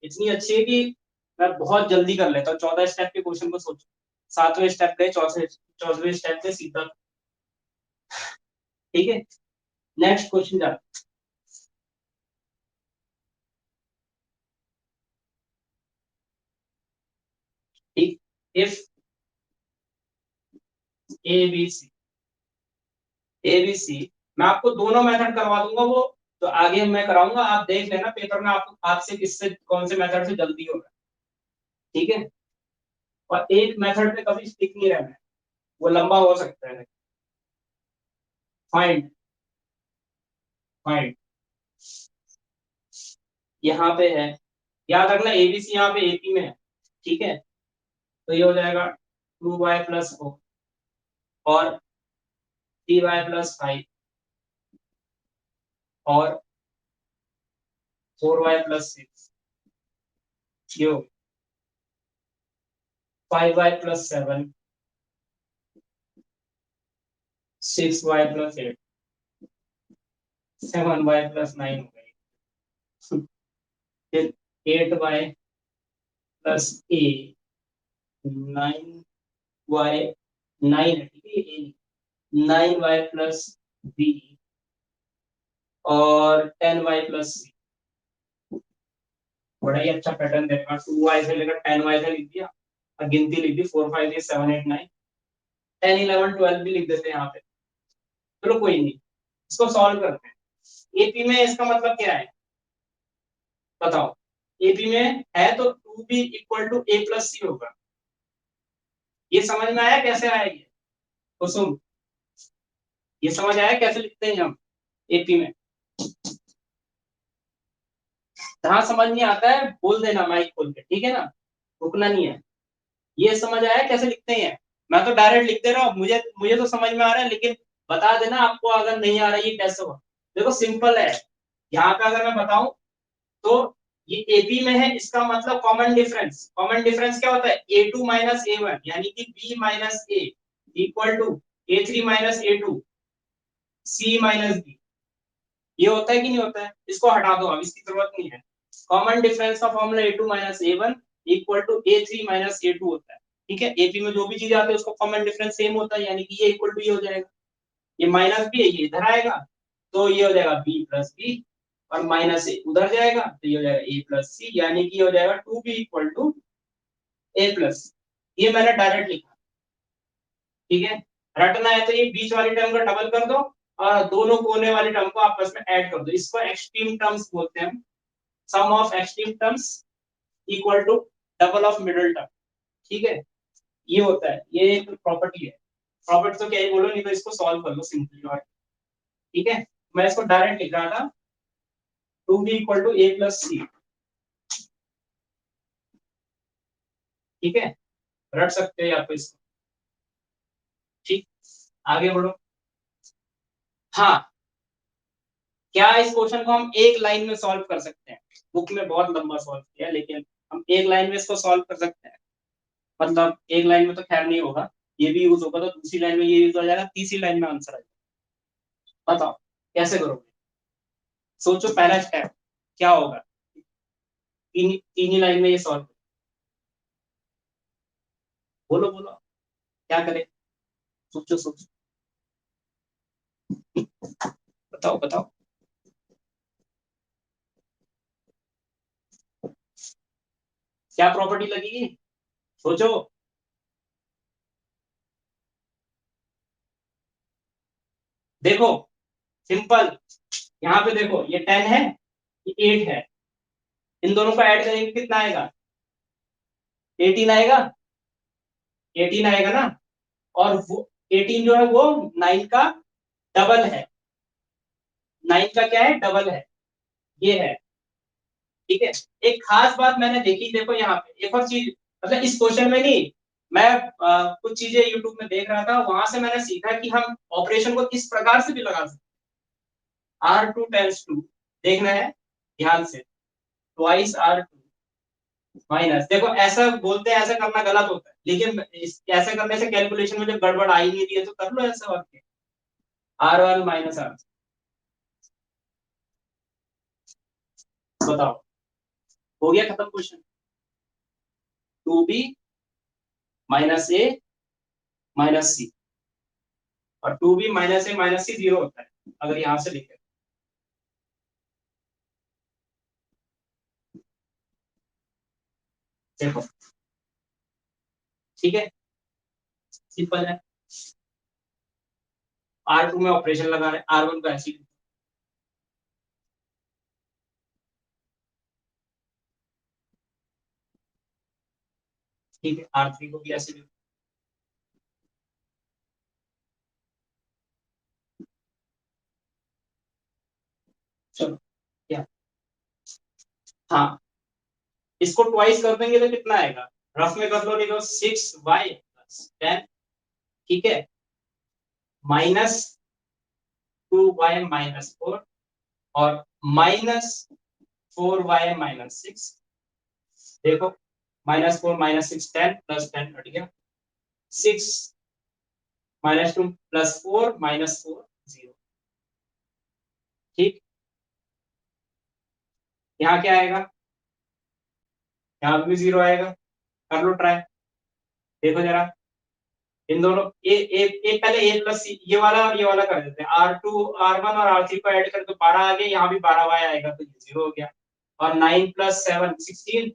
इतनी अच्छी है कि मैं बहुत जल्दी कर लेता हूँ, 14 स्टेप के क्वेश्चन को सोचो, 7वें स्टेप गए, 14वें स्टेप पे सीधा, ठीक है। नेक्स्ट क्वेश्चन जा, ठीक, if A B C, ABC, मैं आपको दोनों मेथड करवा दूंगा वो, तो आगे मैं कराऊंगा, आप देख लेना पेपर में आपको आपसे किससे कौन से मेथड से जल्दी होगा, ठीक है। और एक मेथड पे कभी स्टिक नहीं रहना है, वो लंबा हो सकता है। फाइंड, फाइंड यहाँ पे है, याद रखना एबीसी यहाँ पे एपी में है, ठीक है। तो ये हो जाएगा 2y+4 और 3y+5 और 4y+6, ये 5y+7, 6y+8, 7y+9 हो गई, फिर 8y+a, 9y, 9 है, ठीक है, 9y+b और 10y+c। बड़ा ही अच्छा पैटर्न देगा, 2y से लेकर 10y से लिख दिया और गिनती लिख दी, 4 5 6 7 8 9, 10 11 12 भी लिख देते हैं यहाँ पे। चलो कोई नहीं, इसको सॉल्व करते हैं। एपी में इसका मतलब क्या है बताओ, एपी में है तो 2b = a+c होगा। ये समझ में आया कैसे आया ये, तो सुन, ये समझ आया कैसे लिखते हैं हम एपी में। जहां समझ नहीं आता है बोल देना माइक खोल के, ठीक है ना, रुकना नहीं है। ये समझ आया कैसे लिखते हैं, मैं तो डायरेक्ट लिख दे रहा हूँ, मुझे मुझे तो समझ में आ रहा है, लेकिन बता देना आपको अगर नहीं आ रहा है ये कैसे होगा। देखो सिंपल है, यहाँ पे अगर मैं बताऊं तो ये एपी में है, इसका मतलब कॉमन डिफरेंस, कॉमन डिफरेंस क्या होता है, a2 - a1 यानी कि b - a = a3 - a2 c - b, ये होता है कि नहीं होता है, इसको हटा दो, अब इसकी जरूरत नहीं है। कॉमन डिफरेंस का formula a2 - a1 = a3 - a2 होता है, ठीक है। एपी में जो भी चीज आती है उसका कॉमन डिफरेंस सेम होता है, यानी कि ये इक्वल टू ये हो जाएगा, ये माइनस बी है ये इधर आएगा, तो ये हो जाएगा b+b, और माइनस ए उधर जाएगा तो ये हो जाएगा a+c, यानी कि ये हो जाएगा 2b = a+, ये मैंने डायरेक्ट लिखा, ठीक है। रटना है तो ये बीच वाली टर्म का डबल कर दो और दोनों कोने वाली टर्म को आपस में ऐड कर दो, इसको एक्सट्रीम टर्म्स बोलते हैं, sum of extreme terms equal to double of middle term, ठीक है। ये होता है, ये एक प्रॉपर्टी है, प्रॉपर्टी तो क्या ही बोलो, नहीं तो इसको सॉल्व कर लो सिंपली, और ठीक है। मैं इसको डायरेक्ट लिख रहा था 2b = a+c, ठीक है, रट सकते हैं आप इसको, ठीक। आगे बढ़ो। हाँ, क्या इस क्वेश्चन को हम एक लाइन में सॉल्व कर सकते हैं, बुक में बहुत लंबा सॉल्व किया लेकिन हम एक लाइन में इसको सॉल्व कर सकते हैं, मतलब एक लाइन में तो खैर नहीं होगा, ये भी यूज होगा तो दूसरी लाइन में ये यूज हो जाएगा, तीसरी लाइन में आंसर आ जाएगा। बताओ कैसे करोगे, सोचो पहला स्टेप क्या होगा, तीन ही लाइन में ये सॉल्व, बोलो बोलो क्या करें, सोचो सोचो, बताओ बताओ। क्या प्रॉपर्टी लगेगी, सोचो। देखो सिंपल, यहाँ पे देखो ये 10 है, ये 8 है, इन दोनों को ऐड करेंगे कितना आएगा, 18 आएगा, 18 आएगा ना, और वो 18 जो है वो 9 का डबल है, 9 का क्या है डबल है, ये है, ठीक है। एक खास बात मैंने देखी, देखो यहाँ पे एक और चीज, मतलब इस क्वेश्चन में नहीं, मैं कुछ चीजें यूट्यूब में देख रहा था, वहां से मैंने सीखा कि हम ऑपरेशन को किस प्रकार से भी लगा सकते हैं। R2 × 2 देखना है ध्यान से, ट्वाइस R2 माइनस, देखो ऐसा बोलते हैं ऐसा करना गलत होता है, लेकिन ऐसा करने से कैलकुलेशन में जब गड़बड़ आ ही नहीं रही है तो कर लो ऐसा वाक्य, R1 - R, बताओ, हो गया खत्म क्वेश्चन। 2b - a - c, और 2b - a - c 0 होता है अगर यहां से लिखे, देखो ठीक है, सिंपल है। R2 में ऑपरेशन लगा रहे, R1 को ऐसे, ठीक है, R3 को भी ऐसे लिखो। चलो क्या, हाँ इसको ट्वाइस कर देंगे तो कितना आएगा, रफ में कर लो, लिखो 6y+10, ठीक है, -2y-4 और -4y-6। देखो -4 -6 10 +10 कट गया, 6 -2 +4 -4 0। ठीक, यहाँ क्या आएगा, यहाँ भी 0 आएगा, कर लो ट्राई, देखो जरा इन दोनों ए पहले ए प्लस ये वाला और ये वाला कर देते हैं, R1 और R3 को ऐड कर तो 12 आ गया, यहाँ भी 12y आएगा तो ये 0 हो गया, और 9 + 7 16,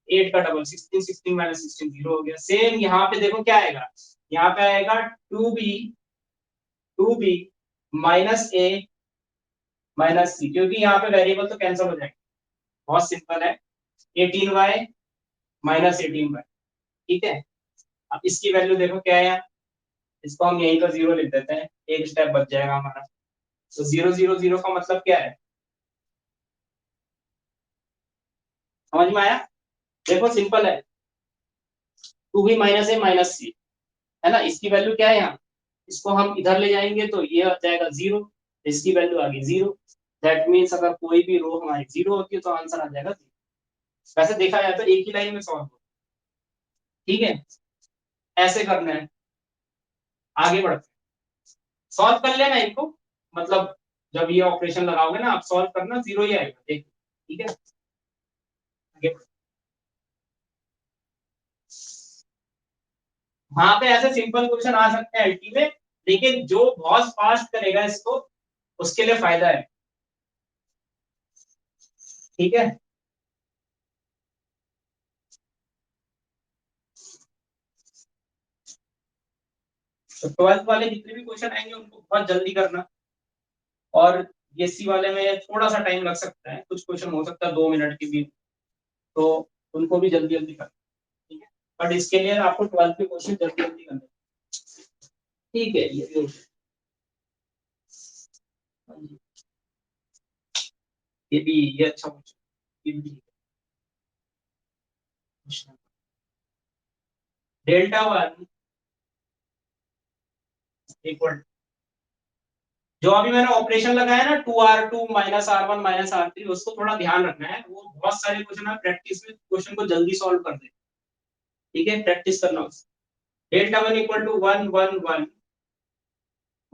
8 का डबल 16, 16 - 16 0 हो गया। सेम यहाँ पे देखो क्या आएगा, यहाँ पे आएगा 2b -a -c, क्योंकि यहाँ पे वेरिएबल तो कैंसिल हो जाएगा, बहुत सिंपल है, 18y -18y, ठीक है। अब इसकी वैल्यू देखो क्या है, इसको हम यहीं पर 0 लिख देते हैं, एक स्टेप बच जाएगा हमारा। तो 0 0 0 का मतलब क्या है, समझ में आया, देखो सिंपल है, 2b -a -c है ना, इसकी वैल्यू क्या है यहाँ, इसको हम इधर ले जाएंगे तो ये आ जाएगा 0, इसकी वैल्यू आ गई 0, दैट मीन्स अगर कोई भी रो हमारी 0 होती है तो आंसर आ जाएगा 0। वैसे देखा जाए तो एक ही लाइन में सॉल्व हो, ठीक है, ऐसे करना है, आगे बढ़ते हैं, सॉल्व कर लेना इनको, मतलब जब ये ऑपरेशन लगाओगे ना आप सॉल्व करना, 0 ही आएगा, देखो, ठीक है, आगे बढ़ते हैं। वहां पे ऐसे सिंपल क्वेश्चन आ सकते हैं एलटी में, लेकिन जो बहुत फास्ट करेगा इसको उसके लिए फायदा है, ठीक है। तो 12th वाले जितने भी क्वेश्चन आएंगे उनको बहुत जल्दी करना, और बीएससी वाले में थोड़ा सा टाइम लग सकता है, कुछ क्वेश्चन हो सकता है 2 मिनट के भी, तो उनको भी जल्दी जल्दी करना, ठीक है, बट इसके लिए आपको 12th के क्वेश्चन जल्दी जल्दी करना, ठीक है, ये भी ये अच्छा क्वेश्चन, ये भी Δ1 इक्वल, जो अभी मैंने ऑपरेशन लगाया ना 2R2 -R1 -R3, उसको थोड़ा ध्यान रखना है, वो बहुत सारे क्वेश्चन है प्रैक्टिस में, क्वेश्चन को जल्दी सॉल्व कर दे, ठीक है, प्रैक्टिस करना उससे। Δ1 = 1 1 1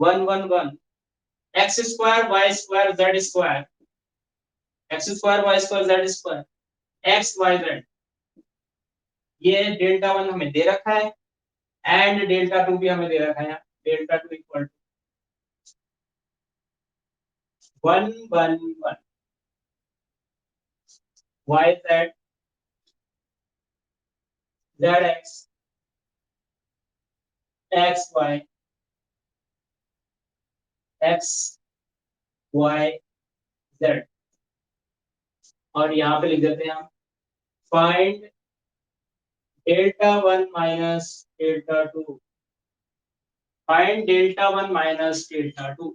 1 1 1 x² y² z², x² y² z² x y z, ये Δ1 हमें दे रखा है, एंड Δ2 भी हमें दे रखा है, Δ2 = 1 1 1 y z zx xy x y z, और यहाँ पे लिख देते हैं हम, फाइंड Δ1 - Δ2, फाइंड Δ1 - Δ2,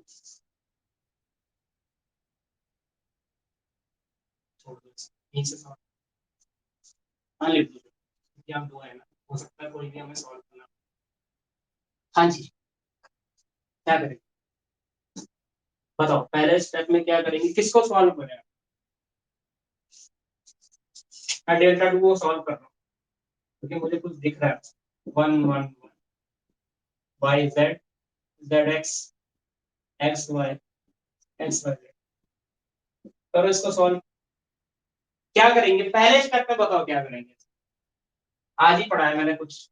हाँ लिख दो, क्योंकि हम दो है ना, हो सकता है कोई भी हमें सॉल्व करना। हाँ जी, क्या करेंगे, बताओ पहले स्टेप में क्या करेंगे, किसको सॉल्व करें, मैं Δ2 को सॉल्व कर रहा हूँ, क्योंकि मुझे कुछ दिख रहा है, 1 1 y z zx xy xy, करो इसको सॉल्व, क्या करेंगे पहले स्टेप में, बताओ क्या करेंगे, आज ही पढ़ा है मैंने कुछ,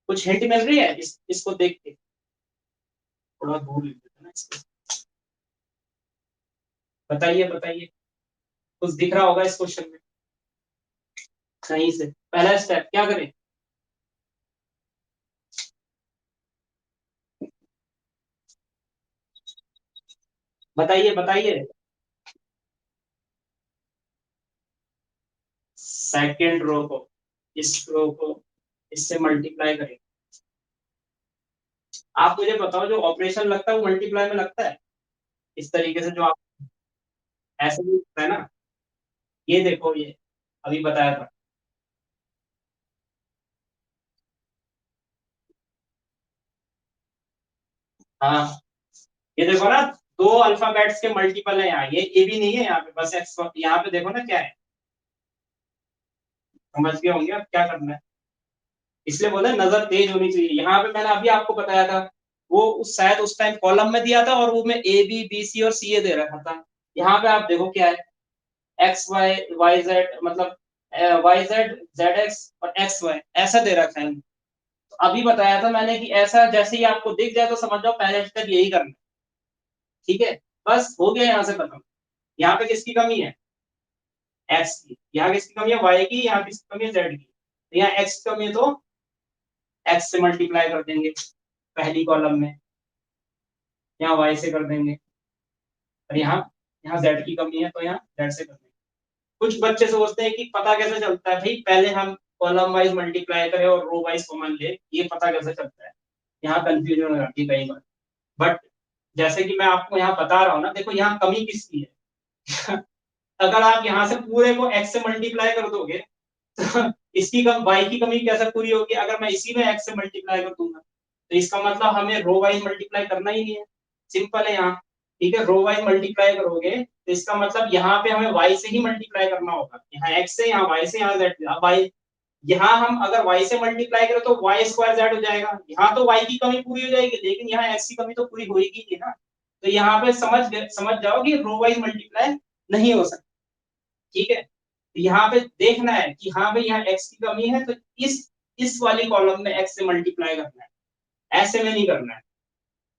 कुछ हिंट मिल रही है इसको देख के, थोड़ा दूर लिख देते ना इसको, बताइए बताइए, कुछ दिख रहा होगा इस क्वेश्चन में, सही से पहला स्टेप क्या करें, बताइए बताइए, सेकंड रो को, इस रो को इससे मल्टीप्लाई करेंगे। आप मुझे बताओ जो ऑपरेशन लगता है वो मल्टीप्लाई में लगता है इस तरीके से, जो आप ऐसे भी लगता है ना। ये देखो, ये अभी बताया था। हाँ, ये देखो ना, दो अल्फाबेट्स के मल्टीपल है यहाँ, ये ए भी नहीं है यहाँ पे, बस एक्स। यहाँ पे देखो ना क्या है, समझ गए होंगे अब क्या करना है। इसलिए बोला नजर तेज होनी चाहिए। यहाँ पे मैंने अभी आपको बताया था, वो उस शायद उस टाइम कॉलम में दिया था और वो में ए बी बी सी और सी ए दे रखा था। यहाँ पे आप देखो क्या है, एक्स वाई वाई जेड, मतलब वाई जेड जेड एक्स और एक्स वाई ऐसा दे रखा है। तो अभी बताया था मैंने कि ऐसा जैसे ही आपको दिख जाए तो समझ जाओ पहले स्टेप यही करना है। ठीक है, बस हो गया यहाँ से खत्म। यहाँ पे किसकी कमी है, एक्स की। यहाँ किसकी कमी है, वाई की। यहाँ किसकी कमी है, जेड की। तो यहाँ एक्स की कमी है तो एक्स से मल्टीप्लाई कर देंगे पहली कॉलम में, यहाँ वाई से कर देंगे, और यहाँ यहाँ जेड की कमी है तो यहाँ जेड से कर देंगे। कुछ बच्चे सोचते हैं कि पता कैसे चलता है भाई, पहले हम कॉलम वाइज मल्टीप्लाई करें और रो वाइज कॉमन ले, ये पता कैसे चलता है। यहाँ कंफ्यूजन हो जाती है कई बार। बट जैसे कि मैं आपको यहाँ बता रहा हूँ ना, देखो यहाँ कमी किसकी है। अगर आप यहाँ से पूरे को x से मल्टीप्लाई कर दोगे तो इसकी कम y की कमी कैसे पूरी होगी, अगर मैं इसी में x से मल्टीप्लाई कर दूंगा। तो इसका मतलब हमें रो वाइज मल्टीप्लाई करना ही नहीं है, सिंपल है यहाँ। ठीक है, रो वाइज मल्टीप्लाई करोगे तो इसका मतलब यहाँ पे हमें y से ही मल्टीप्लाई करना होगा, यहाँ x से, यहाँ y से, यहाँ z से। अब y, यहाँ हम अगर y से मल्टीप्लाई करें तो y स्क्वायर z हो जाएगा। यहाँ तो y की कमी पूरी हो जाएगी, लेकिन यहाँ x की कमी तो पूरी होगी नहीं ना। तो यहाँ पे समझ जाओ कि रो वाइज मल्टीप्लाई नहीं हो सकता। ठीक है, तो यहाँ पे देखना है कि हाँ भाई यहाँ x की कमी है तो इस वाली कॉलम में x से मल्टीप्लाई करना है, ऐसे में नहीं करना है।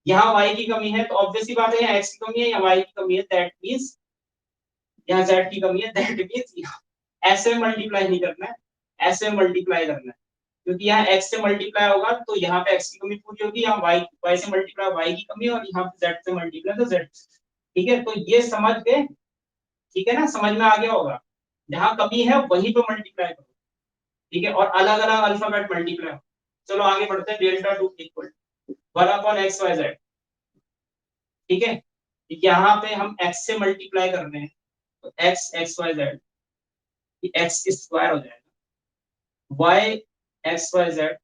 यहाँ y की कमी है तो ऑब्वियस सी बात है, यहाँ x की कमी है, यहाँ y की कमी है, दैट मींस यहाँ z की कमी है, दैट मींस ऐसे में मल्टीप्लाई नहीं करना है, ऐसे में मल्टीप्लाई करना है। क्योंकि यहाँ x से मल्टीप्लाई होगा तो यहाँ पे x की कमी पूरी होगी, यहाँ y से मल्टीप्लाई y की कमी, और यहाँ पे z से मल्टीप्लाई तो z। ठीक है, तो ये समझ गए। ठीक है ना, समझ में आ गया होगा। जहां कमी है वहीं पे मल्टीप्लाई करो। ठीक है, और अलग अलग अल्फाबेट मल्टीप्लाई। चलो आगे बढ़ते हैं। Delta two equal 1/x y z। ठीक है, यहाँ पे हम x से मल्टीप्लाई कर रहे हैं तो x X Y Z, X square हो जाएगा, y X Y Z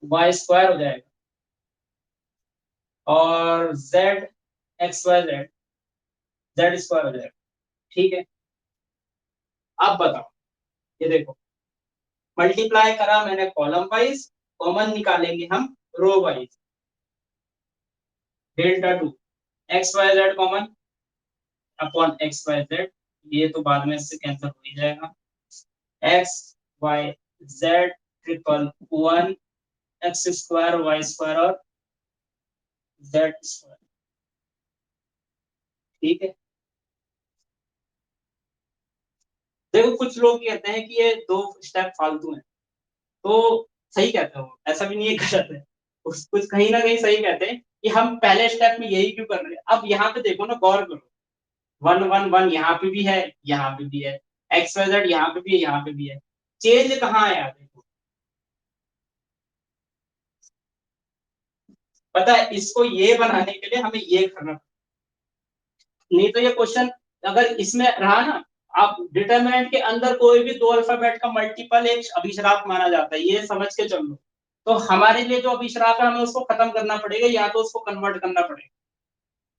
Y square हो जाएगा, और z X Y Z Z square हो जाएगा। ठीक है, अब बताओ, ये देखो मल्टीप्लाई करा मैंने कॉलम वाइज, कॉमन निकालेंगे हम row wise. Delta two X Y Z common upon X Y Z, ये तो बाद में इससे कैंसिल हो ही जाएगा। X Y Z triple one, X square Y square और जेड स्क्वायर। ठीक है, देखो कुछ लोग कहते हैं कि ये दो स्टेप फालतू हैं, तो सही कहते हो, ऐसा भी नहीं है गलत है। कुछ कहीं ना कहीं सही कहते हैं कि हम पहले स्टेप में यही क्यों कर रहे हैं। अब यहाँ पे देखो ना, गौर करो, वन वन वन यहाँ पे भी है, यहाँ पे भी है, एक्स वाई जेड यहाँ पे भी है, यहाँ पे भी है। चेंज कहाँ है यार, देखो। पता है, इसको ये बनाने के लिए हमें ये करना, नहीं तो ये क्वेश्चन अगर इसमें रहा ना, आप डिटरमिनेंट के अंदर कोई भी दो अल्फाबेट का मल्टीपल एक अभिश्राप माना जाता है, ये समझ के चलो। तो हमारे लिए जो अभिश्राप है हमें उसको खत्म करना पड़ेगा, या तो उसको कन्वर्ट करना पड़ेगा।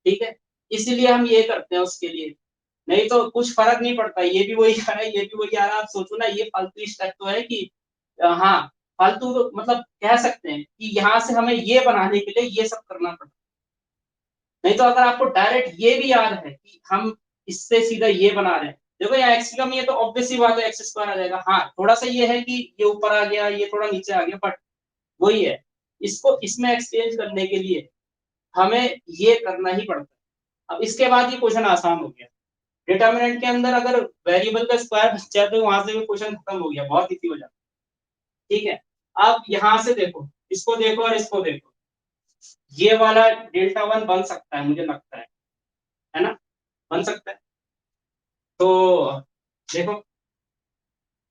ठीक है, इसीलिए हम ये करते हैं उसके लिए। नहीं तो कुछ फर्क नहीं पड़ता, ये भी वही आ रहा है, ये भी वही आ रहा है। आप सोचो ना, ये फालतू स्टेप तो है कि हाँ, फालतू मतलब कह सकते हैं कि यहाँ से हमें ये बनाने के लिए ये सब करना पड़ता। नहीं तो अगर आपको डायरेक्ट ये भी याद है कि हम इससे सीधा ये बना रहे हैं, देखो यहाँ एक्स की कमी है तो ऑब्वियस सी बात है एक्स स्क्वायर आ जाएगा। हाँ, थोड़ा सा ये है कि ये ऊपर आ गया, ये थोड़ा नीचे आ गया, बट वही है। इसको इसमें एक्सचेंज करने के लिए हमें ये करना ही पड़ता है। अब इसके बाद ये क्वेश्चन आसान हो गया। डिटर्मिनेंट के अंदर अगर वेरिएबल का स्क्वायर बच जाए तो वहां से भी क्वेश्चन खत्म हो गया, बहुत इजी हो जाता है। ठीक है, अब यहाँ से देखो, इसको देखो और इसको देखो, ये वाला डेल्टा वन बन सकता है मुझे लगता है ना, बन सकता है। तो देखो,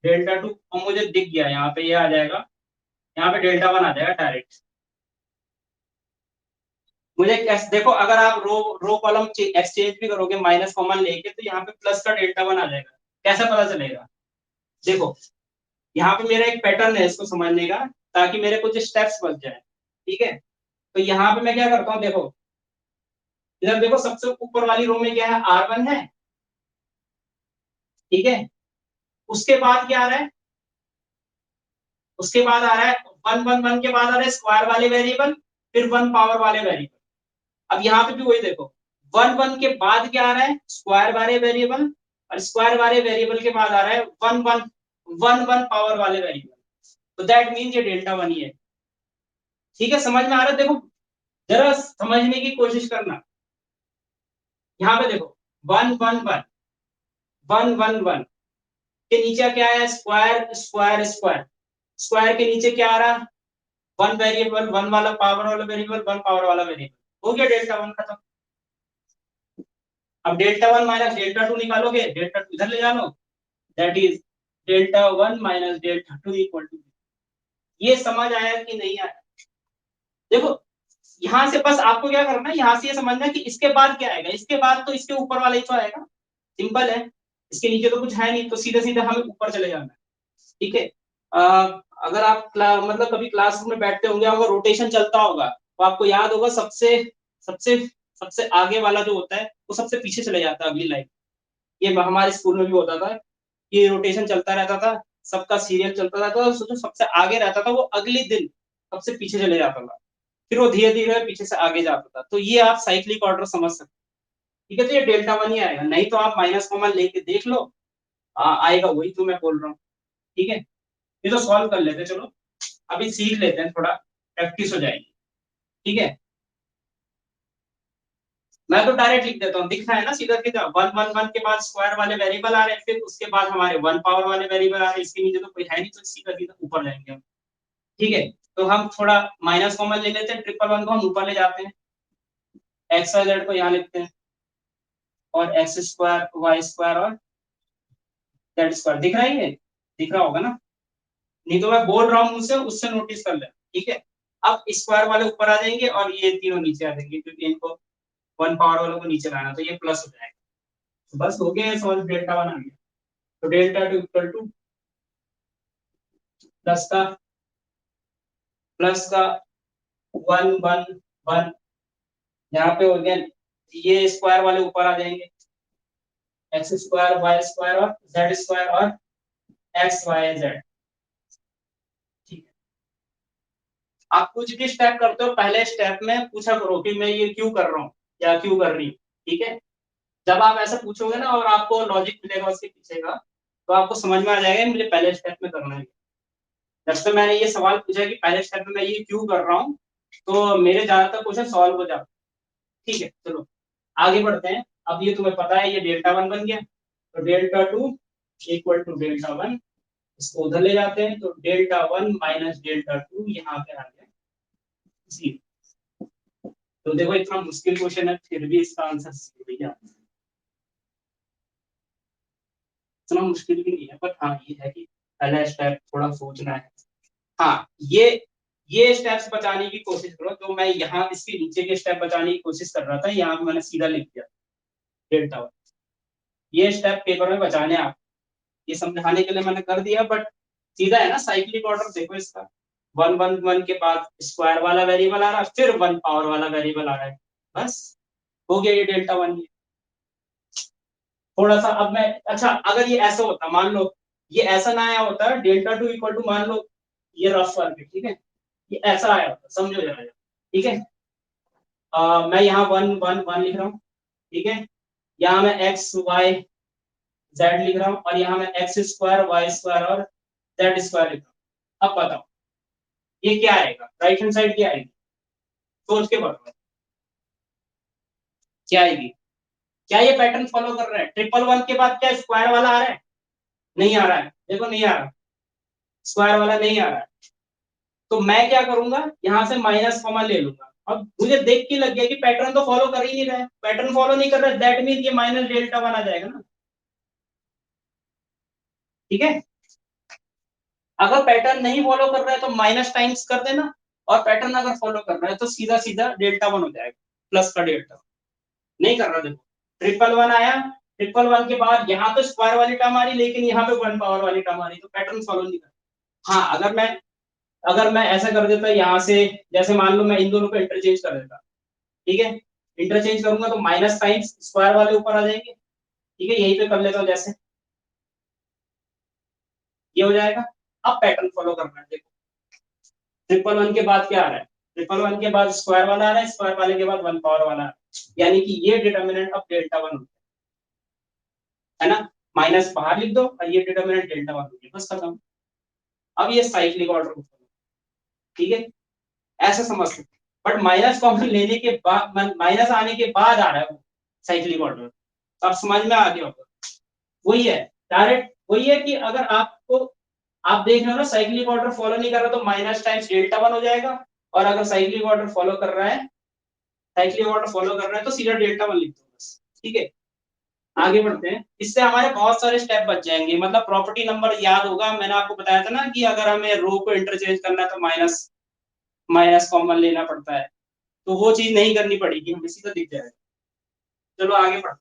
डेल्टा टू और मुझे दिख गया यहाँ पे, ये आ जाएगा, यहाँ पे डेल्टा वन आ जाएगा डायरेक्ट। मुझे कैसे देखो, अगर आप रो रो कॉलम एक्सचेंज भी करोगे माइनस कॉमन लेके, तो यहाँ पे प्लस का डेल्टा वन आ जाएगा। कैसे पता चलेगा? देखो यहाँ पे मेरा एक पैटर्न है इसको समझने का, ताकि मेरे कुछ स्टेप्स बच जाए। ठीक है, तो यहाँ पे मैं क्या करता हूँ, देखो इधर देखो, सबसे ऊपर वाली रो में क्या है, R1 है। ठीक है, उसके बाद क्या आ रहा है, उसके बाद आ रहा है वन वन वन, के बाद आ रहा है स्क्वायर वाले वेरिएबल, फिर वन पावर वाले वेरिएबल। अब यहाँ पे भी वही देखो, वन वन के बाद क्या आ रहा है, स्क्वायर वाले वेरिएबल, और स्क्वायर वाले वेरिएबल के बाद आ रहा है one one one one power वाले वेरिएबल। तो दैट मीन ये डेल्टा वन ही है। ठीक है, समझ में आ रहा है? देखो जरा समझने की कोशिश करना। यहाँ पे देखो one one one one one one के नीचे क्या है, स्क्वायर स्क्वायर स्क्वायर। स्क्वायर के नीचे क्या आ रहा है, वन वेरिएबल, वन वाला पावर वाला वेरिएबल, वन पावर वाला वेरिएबल। हो गया डेल्टा वन खत्म। अब delta one minus delta two निकालोगे, डेल्टा टू इधर ले जानो, that is delta one minus delta two equal to. ये समझ आया कि नहीं आया? देखो यहां से बस आपको क्या करना है, यहां से ये समझना है कि इसके बाद क्या आएगा, इसके बाद तो इसके ऊपर वाला ही तो आएगा। सिंपल है, इसके नीचे तो कुछ है नहीं, तो सीधे सीधे हमें ऊपर चले जाना है। ठीक है, अगर आप मतलब कभी क्लासरूम में बैठते होंगे, अगर रोटेशन चलता होगा तो आपको याद होगा, सबसे सबसे सबसे आगे वाला जो होता है वो सबसे पीछे चले जाता है अगली लाइन। ये हमारे स्कूल में भी होता था, ये रोटेशन चलता रहता था, सबका सीरियल चलता रहता था, जो सबसे आगे रहता था वो अगले दिन सबसे पीछे चले जाता था, फिर वो धीरे धीरे पीछे से आगे जाता था। तो ये आप साइक्लिक ऑर्डर समझ सकते हैं। ठीक है, तो ये डेल्टा वन ही आएगा, नहीं तो आप माइनस कॉमन लेके देख लो, आएगा वही तो मैं बोल रहा हूँ। ठीक है, ये तो सॉल्व कर लेते, चलो अभी सीख लेते हैं, थोड़ा प्रैक्टिस हो जाएगी। ठीक है, मैं तो डायरेक्ट लिख देता हूँ, दिख रहा है ना सीधा सीधा, वन वन वन के बाद स्क्वायर वाले वेरिएबल आ रहे हैं, फिर उसके बाद हमारे वन पावर वाले वेरिएबल आ रहे हैं, इसके नीचे तो कोई है नहीं, तो सीधा सीधा ऊपर जाएंगे हम। ठीक है, तो हम थोड़ा माइनस कॉमन ले लेते हैं, ट्रिपल वन को हम ऊपर ले जाते हैं, एक्स वाई जेड को यहाँ लिखते हैं, और एक्स स्क्वायर वाई स्क्वायर और जेड स्क्वायर। दिख रहा है, ये दिख रहा होगा ना? नहीं तो मैं बोल रहा हूँ मुझसे, उससे नोटिस कर ले। ठीक है, अब स्क्वायर वाले ऊपर आ जाएंगे और ये तीनों नीचे आ जाएंगे, क्योंकि इनको वन पावर वालों को नीचे लाना, तो ये प्लस हो जाएगा। तो बस हो गया, सॉल्व, डेल्टा वन आ गया। तो delta two equal two plus का वन वन वन, यहाँ पे हो गया, ये स्क्वायर वाले ऊपर आ जाएंगे, एक्स स्क्वायर वाई स्क्वायर और जेड स्क्वायर और एक्स वाई जेड। ठीक है, आप कुछ भी स्टेप करते हो, पहले स्टेप में पूछा करो कि मैं ये क्यों कर रहा हूँ या क्यों कर रही हूँ। ठीक है, जब आप ऐसा पूछोगे ना और आपको लॉजिक मिलेगा उसके पीछे का, तो आपको समझ में आ जाएगा मुझे पहले स्टेप में करना है। जब से मैंने ये सवाल पूछा कि पहले स्टेप में मैं ये क्यों कर रहा हूँ, तो मेरे ज्यादातर क्वेश्चन सॉल्व हो जाते। ठीक है, चलो आगे बढ़ते हैं। अब ये तुम्हें पता है, ये डेल्टा वन बन गया, तो delta two equal to delta one, इसको उधर ले जाते हैं, तो delta one minus delta two यहाँ पे आ गया जीरो। तो देखो इतना मुश्किल क्वेश्चन है, फिर भी इसका आंसर जीरो ही। इतना मुश्किल भी नहीं है, बट हाँ ये है कि पहला स्टेप थोड़ा सोचना है। हाँ, ये स्टेप्स बचाने की कोशिश करो, तो मैं यहाँ इसके नीचे के स्टेप बचाने की कोशिश कर रहा था, यहाँ पे मैंने सीधा लिख दिया डेल्टा वन। ये स्टेप पेपर में बचाने आप, ये समझाने के लिए मैंने कर दिया, बट सीधा है ना साइक्लिक ऑर्डर, देखो इसका वन वन वन के बाद स्क्वायर वाला वेरिएबल आ रहा है, फिर वन पावर वाला वेरिएबल आ रहा है, बस हो गया ये डेल्टा वन। थोड़ा सा अब मैं, अच्छा अगर ये ऐसा होता, मान लो ये ऐसा ना आया होता, डेल्टा टू इक्वल टू, मान लो ये रफ वर्क है, ठीक है, ये ऐसा आया होता, समझो जरा। ठीक है, मैं यहाँ वन वन वन लिख रहा हूँ। ठीक है, यहाँ मैं एक्स वाई जेड लिख रहा हूँ, और यहाँ मैं एक्स स्क्वायर वाई स्क्वायर और जेड स्क्वायर लिख रहा हूँ। अब बताओ ये क्या आएगा, राइट हैंड साइड क्या आएगी, सोच के बताओ क्या आएगी। क्या ये पैटर्न फॉलो कर रहा है, ट्रिपल वन के बाद क्या स्क्वायर वाला आ रहा है? नहीं आ रहा है, देखो नहीं आ रहा, स्क्वायर वाला नहीं आ रहा है। तो मैं क्या करूंगा, यहाँ से माइनस कॉमन ले लूंगा। अब मुझे देख के लग गया कि पैटर्न तो फॉलो कर ही नहीं रहा है, पैटर्न फॉलो नहीं कर रहा है, दैट मीन ये माइनस डेल्टा वन आ जाएगा ना। ठीक है, अगर पैटर्न नहीं फॉलो कर रहा है तो माइनस टाइम्स कर देना, और पैटर्न अगर फॉलो कर रहा है तो सीधा सीधा डेल्टा वन हो जाएगा, प्लस का डेल्टा। नहीं कर रहा, देखो ट्रिपल वन आया, ट्रिपल वन के बाद यहाँ तो स्क्वायर वाली टर्म आ रही, लेकिन यहाँ पे वन पावर वाली टर्म आ रही, तो पैटर्न फॉलो नहीं कर। हाँ, अगर मैं ऐसा कर देता यहाँ से, जैसे मान लो मैं इन दोनों को इंटरचेंज कर देता, ठीक है, इंटरचेंज करूंगा तो माइनस टाइम्स स्क्वायर वाले ऊपर आ जाएंगे, ठीक है, यहीं पे कर लेता हूँ जैसे, ये हो जाएगा। अब पैटर्न फॉलो करना है, देखो ट्रिपल वन के बाद क्या आ रहा है, ट्रिपल वन के बाद स्क्वायर वाला आ रहा है, स्क्वायर वाले के बाद वन पावर वाला आ रहा है, यानी कि ये डिटर्मिनेंट अब डेल्टा वन है ना, माइनस बाहर लिख दो और ये डिटर्मिनेंट डेल्टा वन हो गया, बस खत्म। अब ये साइक्लिक ऑर्डर, ठीक है, ऐसे समझ सकते, बट माइनस कॉमन लेने के बाद, माइनस आने के बाद आ रहा है वो साइक्लिक ऑर्डर, तो आप समझ में आ गया होगा। वही है, डायरेक्ट वही है कि अगर आपको, आप देख रहे हो ना साइक्लिक ऑर्डर फॉलो नहीं कर रहा तो माइनस टाइम्स डेल्टा वन हो जाएगा, और अगर साइक्लिक ऑर्डर फॉलो कर रहा है, साइक्लिक ऑर्डर फॉलो कर रहा है तो सीधा डेल्टा वन लिख दो बस, ठीक है। आगे बढ़ते हैं, इससे हमारे बहुत सारे स्टेप बच जाएंगे, मतलब प्रॉपर्टी नंबर याद होगा, मैंने आपको बताया था ना कि अगर हमें रो को इंटरचेंज करना है तो माइनस माइनस कॉमन लेना पड़ता है, तो वो चीज नहीं करनी पड़ेगी, हमें सीधा दिख जाएगा। चलो आगे बढ़ते हैं,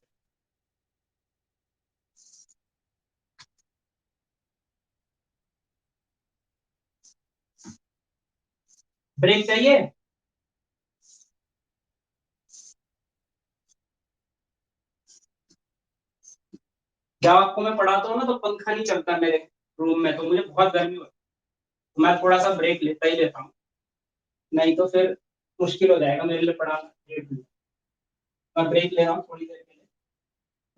ब्रेक चाहिए। जब आपको मैं पढ़ाता हूँ ना तो पंखा नहीं चलता मेरे रूम में, तो मुझे बहुत गर्मी होती है, मैं थोड़ा सा ब्रेक लेता ही लेता हूँ, नहीं तो फिर मुश्किल हो जाएगा मेरे लिए पढ़ाना। मैं ब्रेक ले रहा हूँ थोड़ी देर के लिए,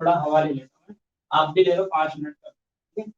थोड़ा हवा ले लेता हूँ, आप भी ले लो 5 मिनट का, ठीक है।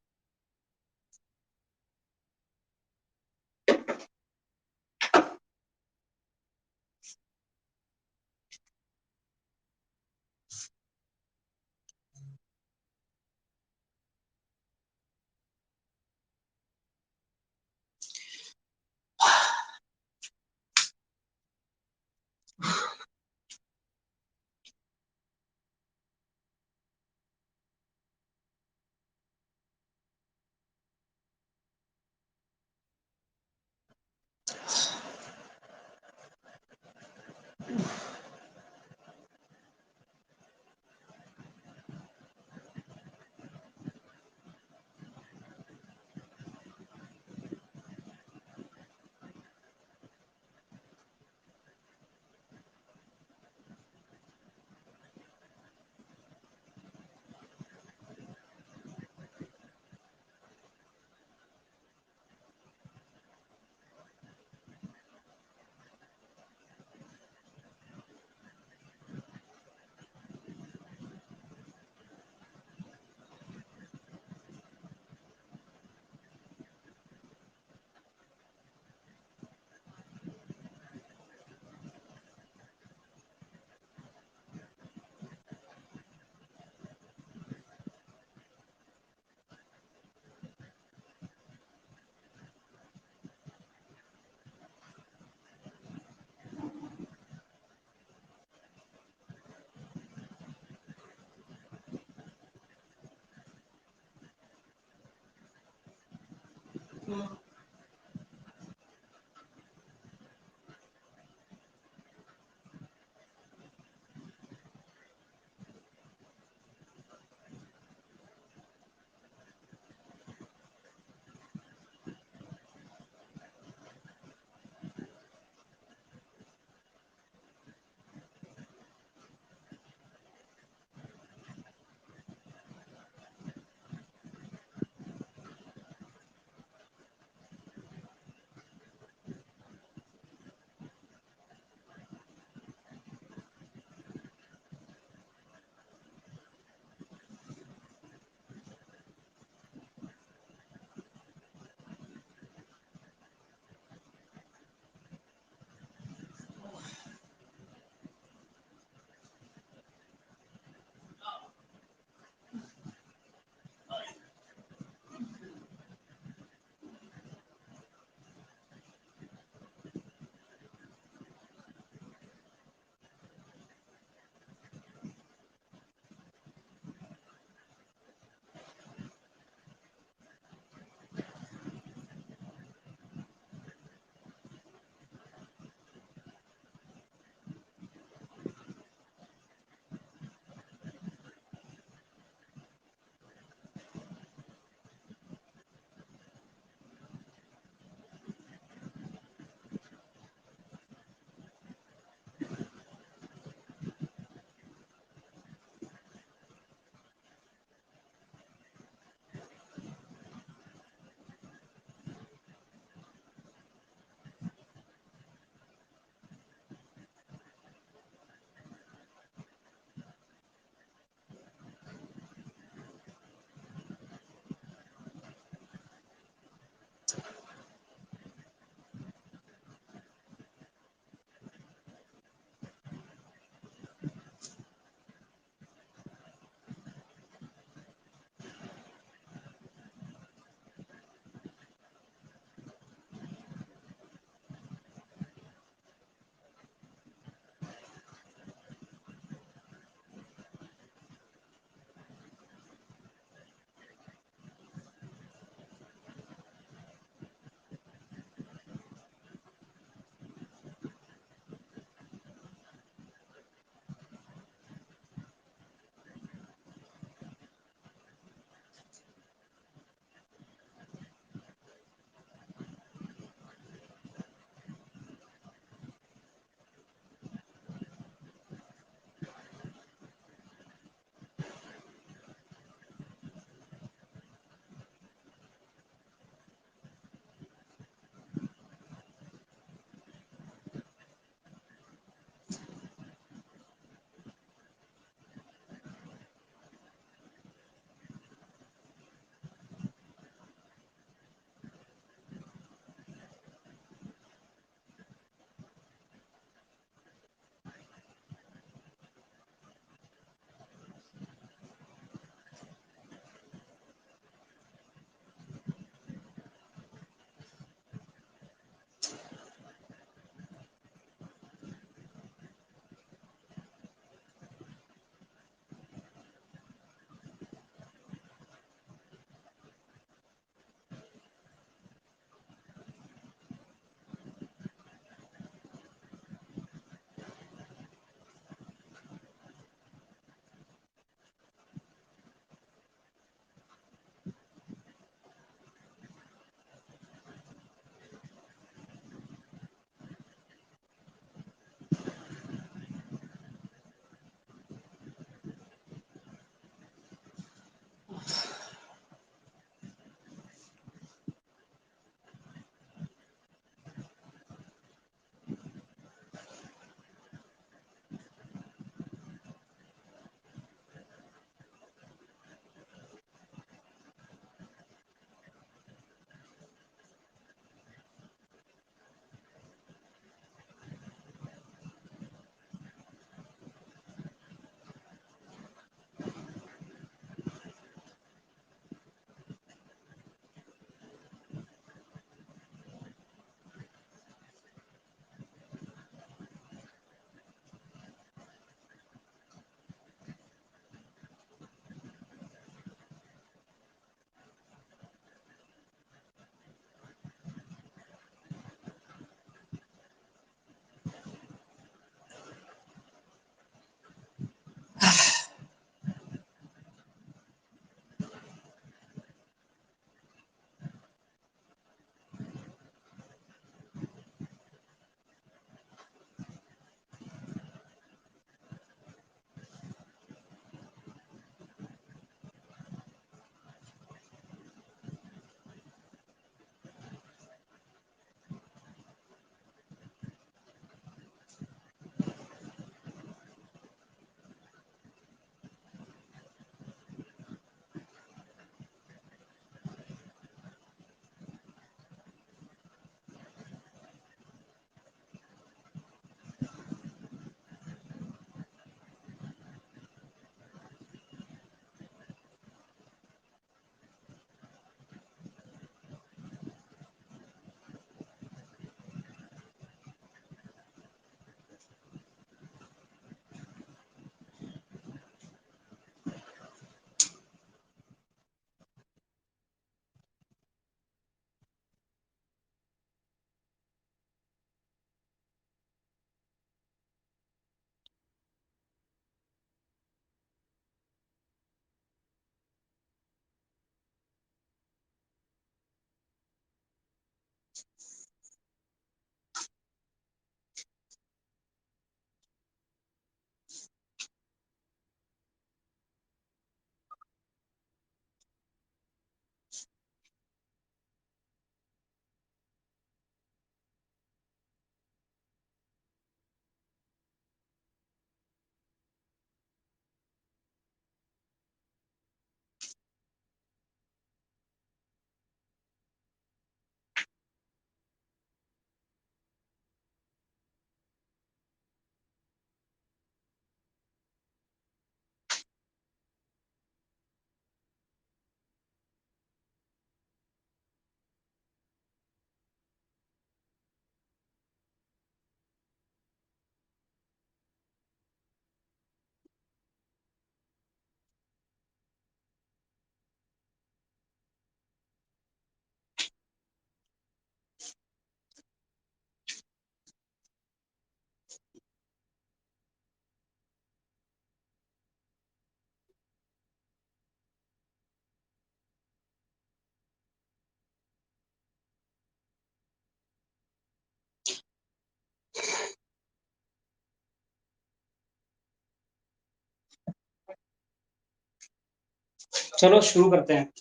चलो शुरू करते हैं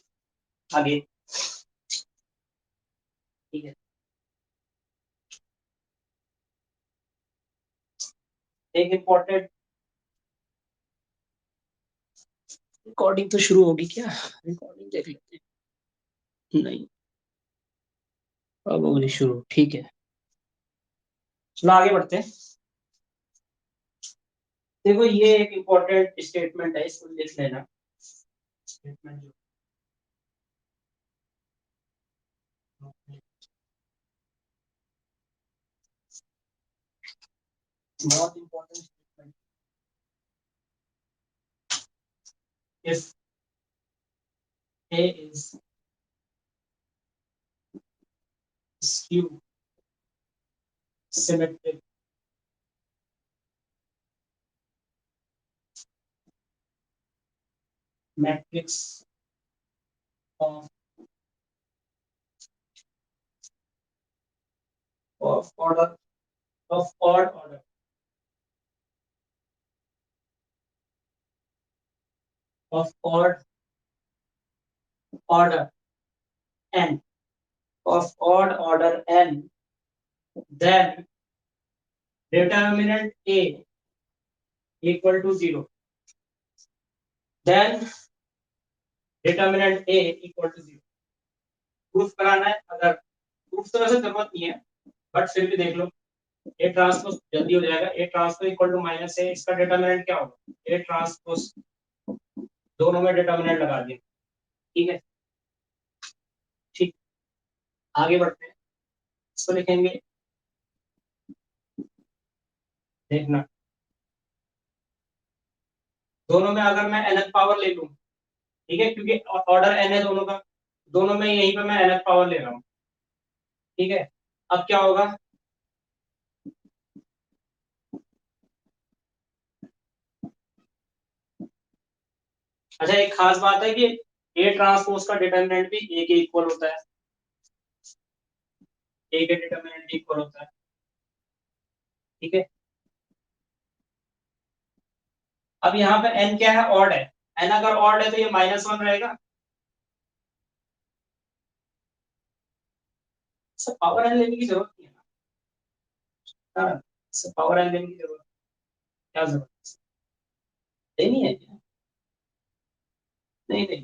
आगे। ठीक है, एक इम्पोर्टेंट रिकॉर्डिंग तो शुरू होगी क्या? रिकॉर्डिंग देख लेते हैं। नहीं, अब होगी शुरू। ठीक है, चलो आगे बढ़ते हैं। देखो ये एक इम्पोर्टेंट स्टेटमेंट है, इसको लिख लेना। स्टेटमेंट जो बहुत important statement. If A is skew symmetric matrix of order of odd order n of odd order n, then determinant A equal to 0, then determinant A equal to 0। Proof कराना है, अगर proof तो वैसे जरूरत नहीं है, बट फिर भी देख लो। ए ट्रांसपोज जल्दी हो जाएगा। A transpose equal to minus है, इसका डिटरमिनेंट क्या होगा? ए ट्रांसपोज, दोनों में डिटरमिनेंट लगा दिया। ठीक है, ठीक, आगे बढ़ते हैं। इसको लिखेंगे, देखना, दोनों में अगर मैं nth पावर ले लूं, ठीक है, क्योंकि ऑर्डर n है दोनों का, दोनों में यहीं पे मैं nth पावर ले रहा हूँ। ठीक है, अब क्या होगा? अच्छा, एक खास बात है कि ए ट्रांसपोज का डिटरमिनेंट भी ए के इक्वल होता है। ए के डिटरमिनेंट इक्वल होता है। ठीक है, अब यहाँ पे n क्या है? ऑड है। n अगर ऑड है तो ये -1 रहेगा। सब पावर n लेने की जरूरत नहीं है ना। हाँ, सब पावर n लेने की जरूरत, क्या जरूरत लेनी है क्या? नहीं नहीं,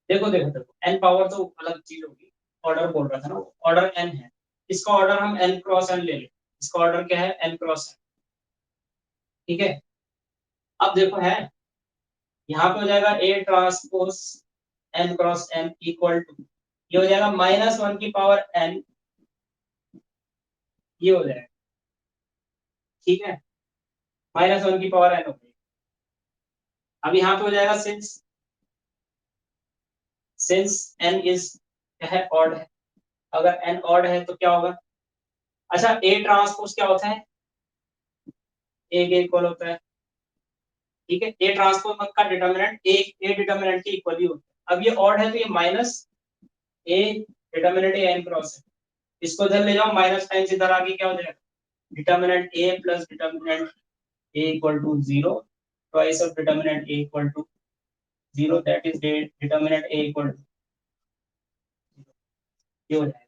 देखो देखो देखो, n पावर तो अलग चीज होगी। ऑर्डर बोल रहा था ना, ऑर्डर n है। इसका ऑर्डर हम n क्रॉस n ले लें। इसका ऑर्डर क्या है? n cross n। ठीक है, अब देखो है, यहाँ पे हो जाएगा a transpose n cross n equal to, ये हो जाएगा -1 की पावर n, ये हो जाएगा। ठीक है, -1 की पावर n हो गई। अब यहाँ पे हो जाएगा सिंस सिंस n इज क्या है? ऑड है। अगर n ऑड है तो क्या होगा? अच्छा, a ट्रांसपोज क्या होता है? a के इक्वल होता है। ठीक है, ए ट्रांसफॉर्म का डिटरमिनेंट ए डिटरमिनेंट के इक्वल ही होता है। अब ये ऑड है तो ये minus A determinant A N cross है, इसको इधर ले जाओ, माइनस टाइम्स इधर आगे क्या हो जाएगा? Determinant A plus determinant A equal to 0, twice of determinant A equal to 0, that is determinant A equal to, ये हो जाएगा।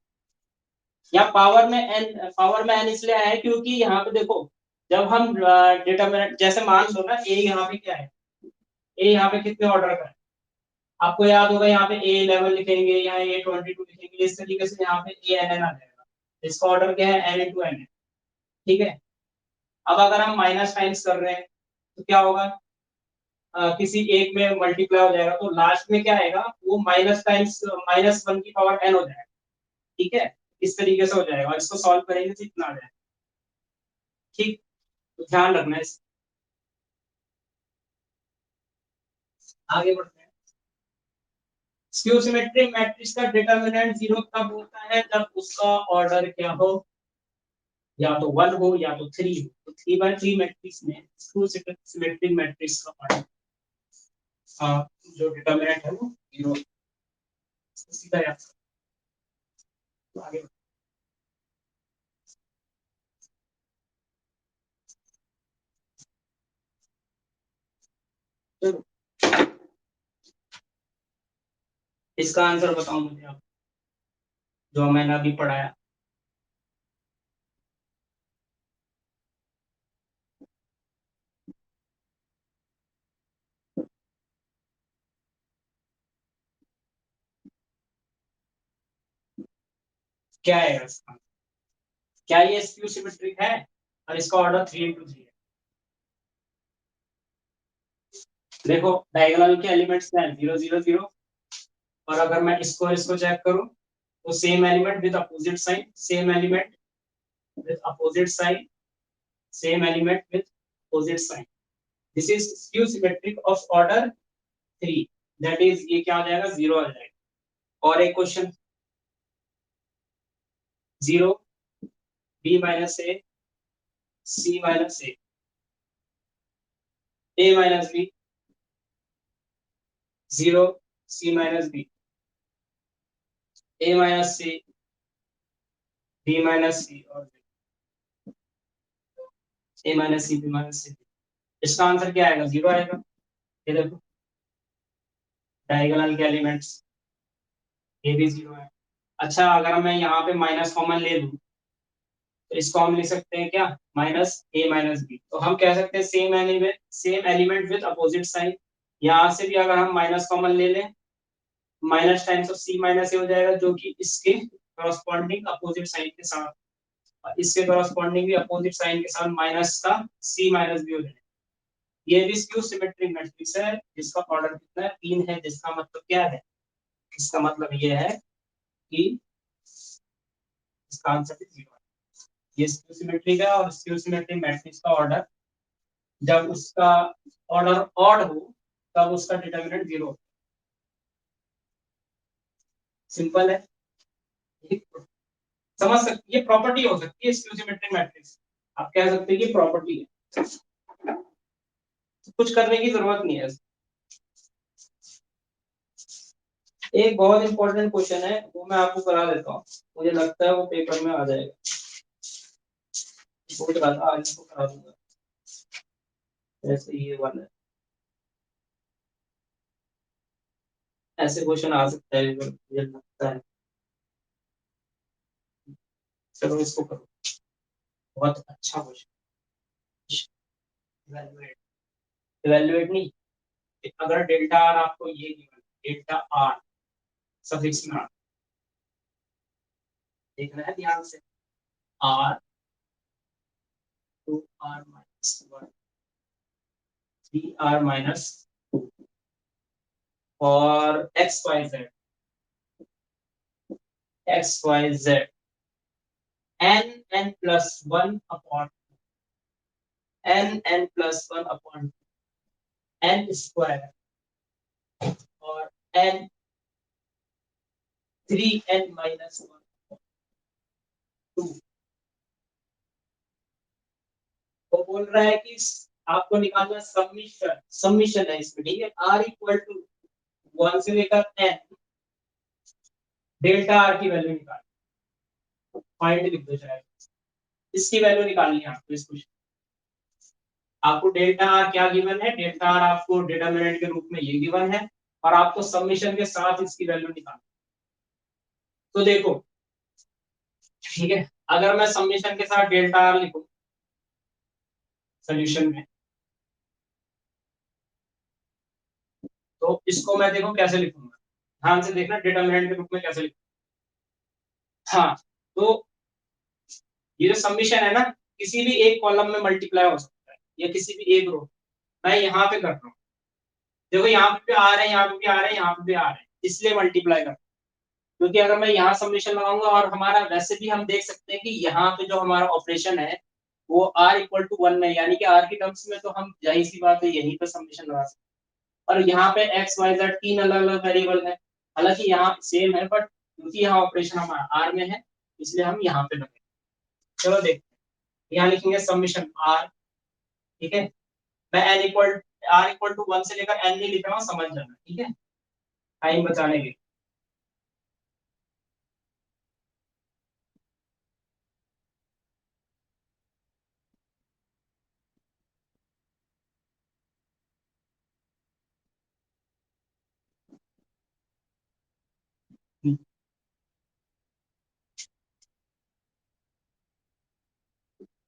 यहाँ पावर में एन इसलिए आया है क्योंकि यहाँ पे देखो, जब हम डिटरमिनेंट, जैसे मान लो ना, ए यहाँ पे क्या है? ए यहाँ पे कितने ऑर्डर का है? आपको याद होगा, यहाँ पे A11 लिखेंगे, यहाँ A22 लिखेंगे, इस तरीके से यहाँ पे ANN आ जाएगा। इसका ऑर्डर क्या है? N इंटू N है। ठीक है, अब अगर हम माइनस टाइम्स कर रहे हैं तो क्या होगा? किसी एक में मल्टीप्लाई हो जाएगा तो लास्ट में क्या आएगा? वो माइनस टाइम्स -1 की पावर n हो जाएगा। ठीक है, इस तरीके से हो जाएगा, और इसको सॉल्व करेंगे तो इतना आ जाएगा। ठीक, तो ध्यान रखना है आगे बढ़ते हैं। स्क्यू सिमेट्रिक मैट्रिक्स का डिटरमिनेंट 0 कब होता है? जब उसका ऑर्डर क्या हो? या तो 1 हो या तो 3 हो। तो 3 by 3 मैट्रिक्स में स्क्यू सिमेट्रिक मैट्रिक्स का ऑर्डर, जो डिटरमिनेंट है वो 0, सीधा याद करो। तो आगे चलो, इसका आंसर बताओ मुझे आप, जो मैंने अभी पढ़ाया। क्या है इसका, क्या ये स्क्यू सिमेट्रिक है? और इसका ऑर्डर 3 into 3 है। देखो डायगोनल के एलिमेंट्स क्या है, 0 0 0। और अगर मैं इसको इसको चेक करूं तो same element with opposite sign, same element with opposite sign, same element with opposite sign. This is skew symmetric of order 3। That is ये क्या आ जाएगा, 0 आ जाएगा। और एक question, 0 b minus A, c minus A minus B, 0 c minus B, A minus C, B minus C, और A minus C, B minus C. इसका आंसर क्या आएगा, 0 आएगा। ये देखो डायगोनल के एलिमेंट्स, ये भी 0 है। अच्छा अगर मैं यहाँ पे माइनस कॉमन ले लूं तो इसको हम लिख सकते हैं क्या, माइनस ए माइनस बी। तो हम कह सकते हैं same element with opposite sign. यहाँ से भी अगर हम माइनस कॉमन ले लें, minus times of C minus A हो जाएगा, जो कि इसके करस्पॉन्डिंग अपोजिट साइन के साथ, और इसके करस्पॉन्डिंग भी अपोजिट साइन के साथ माइनस का सी माइनस बी हो जाएगा। ये भी स्क्यू सिमेट्रिक मैट्रिक्स है जिसका ऑर्डर कितना है, 3 है। जिसका मतलब क्या है, इसका मतलब ये है कि इसका आंसर भी 0 है। ये स्क्यू सिमेट्रिक है, और स्क्यू सिमेट्रिक मैट्रिक्स का ऑर्डर, जब उसका ऑर्डर ऑड हो तब उसका डिटरमिनेंट 0 हो। सिंपल है। ये समझ सकते, ये प्रॉपर्टी हो सकती है स्क्यू सिमेट्रिक मैट्रिक्स। आप कह सकते हैं कि प्रॉपर्टी है, कुछ करने की जरूरत नहीं है। एक बहुत इंपॉर्टेंट क्वेश्चन है, वो मैं आपको करा देता हूँ, मुझे लगता है वो पेपर में आ जाएगा। सोच रहा था आज इसको करा दूंगा। ऐसे ये वाला है, ऐसे क्वेश्चन आ सकता है मुझे लगता है। चलो इसको करो, बहुत अच्छा क्वेश्चन। इवैल्यूएट, इवैल्यूएट नहीं, अगर डेल्टा आर आपको ये गिवन, डेल्टा आर सफिक्स में देखना है ध्यान से, आर, 2r-1, 3r-2, और x y z n n+1 upon n square, और n 3n-1 2। वो बोल रहा है कि आपको निकालना सबमिशन, सबमिशन है इसमें, ठीक है। r=1 से लेकर n, डेल्टा आर की वैल्यू निकाल, पॉइंट लिख दो चाहे, इसकी वैल्यू निकालनी है आपको। इस क्वेश्चन आपको डेल्टा आर क्या गिवन है, डेल्टा आर आपको डिटरमिनेंट के रूप में ये गिवन है, और आपको सबमिशन के साथ इसकी वैल्यू निकालनी। तो देखो ठीक है, अगर मैं सबमिशन के साथ डेल्टा आर लिखूं सोल्यूशन में, तो इसको मैं देखो कैसे लिखूंगा, ध्यान से देखना, डिटरमिनेंट के रूप में कैसे लिखूंगा। हाँ, तो ये जो सबमिशन है ना, किसी भी एक कॉलम में मल्टीप्लाई हो सकता है, या किसी भी एक रो। मैं यहाँ पे कर रहा हूँ, देखो यहाँ पे आ रहे हैं, यहाँ पे भी आ रहे हैं, यहाँ पे भी आ रहे हैं, इसलिए मल्टीप्लाई कर, क्योंकि अगर मैं यहाँ सबमिशन लगाऊंगा, और हमारा वैसे भी हम देख सकते हैं कि यहाँ पे जो हमारा ऑपरेशन है वो r=1 में, यानी कि r की टर्म्स में, तो हम जाहिर सी बात है यहीं पे सबमिशन लगा सकते हैं। और यहाँ पे x y z 3 अलग अलग वेरिएबल है, हालांकि यहाँ सेम है, बट क्योंकि यहाँ ऑपरेशन हमारा r में है, इसलिए हम यहाँ पे लगाएंगे। चलो देखते हैं, यहाँ लिखेंगे सबमिशन r, ठीक है। मैं r=1 से लेकर n नहीं लिख रहा हूँ, समझ जाना, ठीक है, टाइम बचाने के।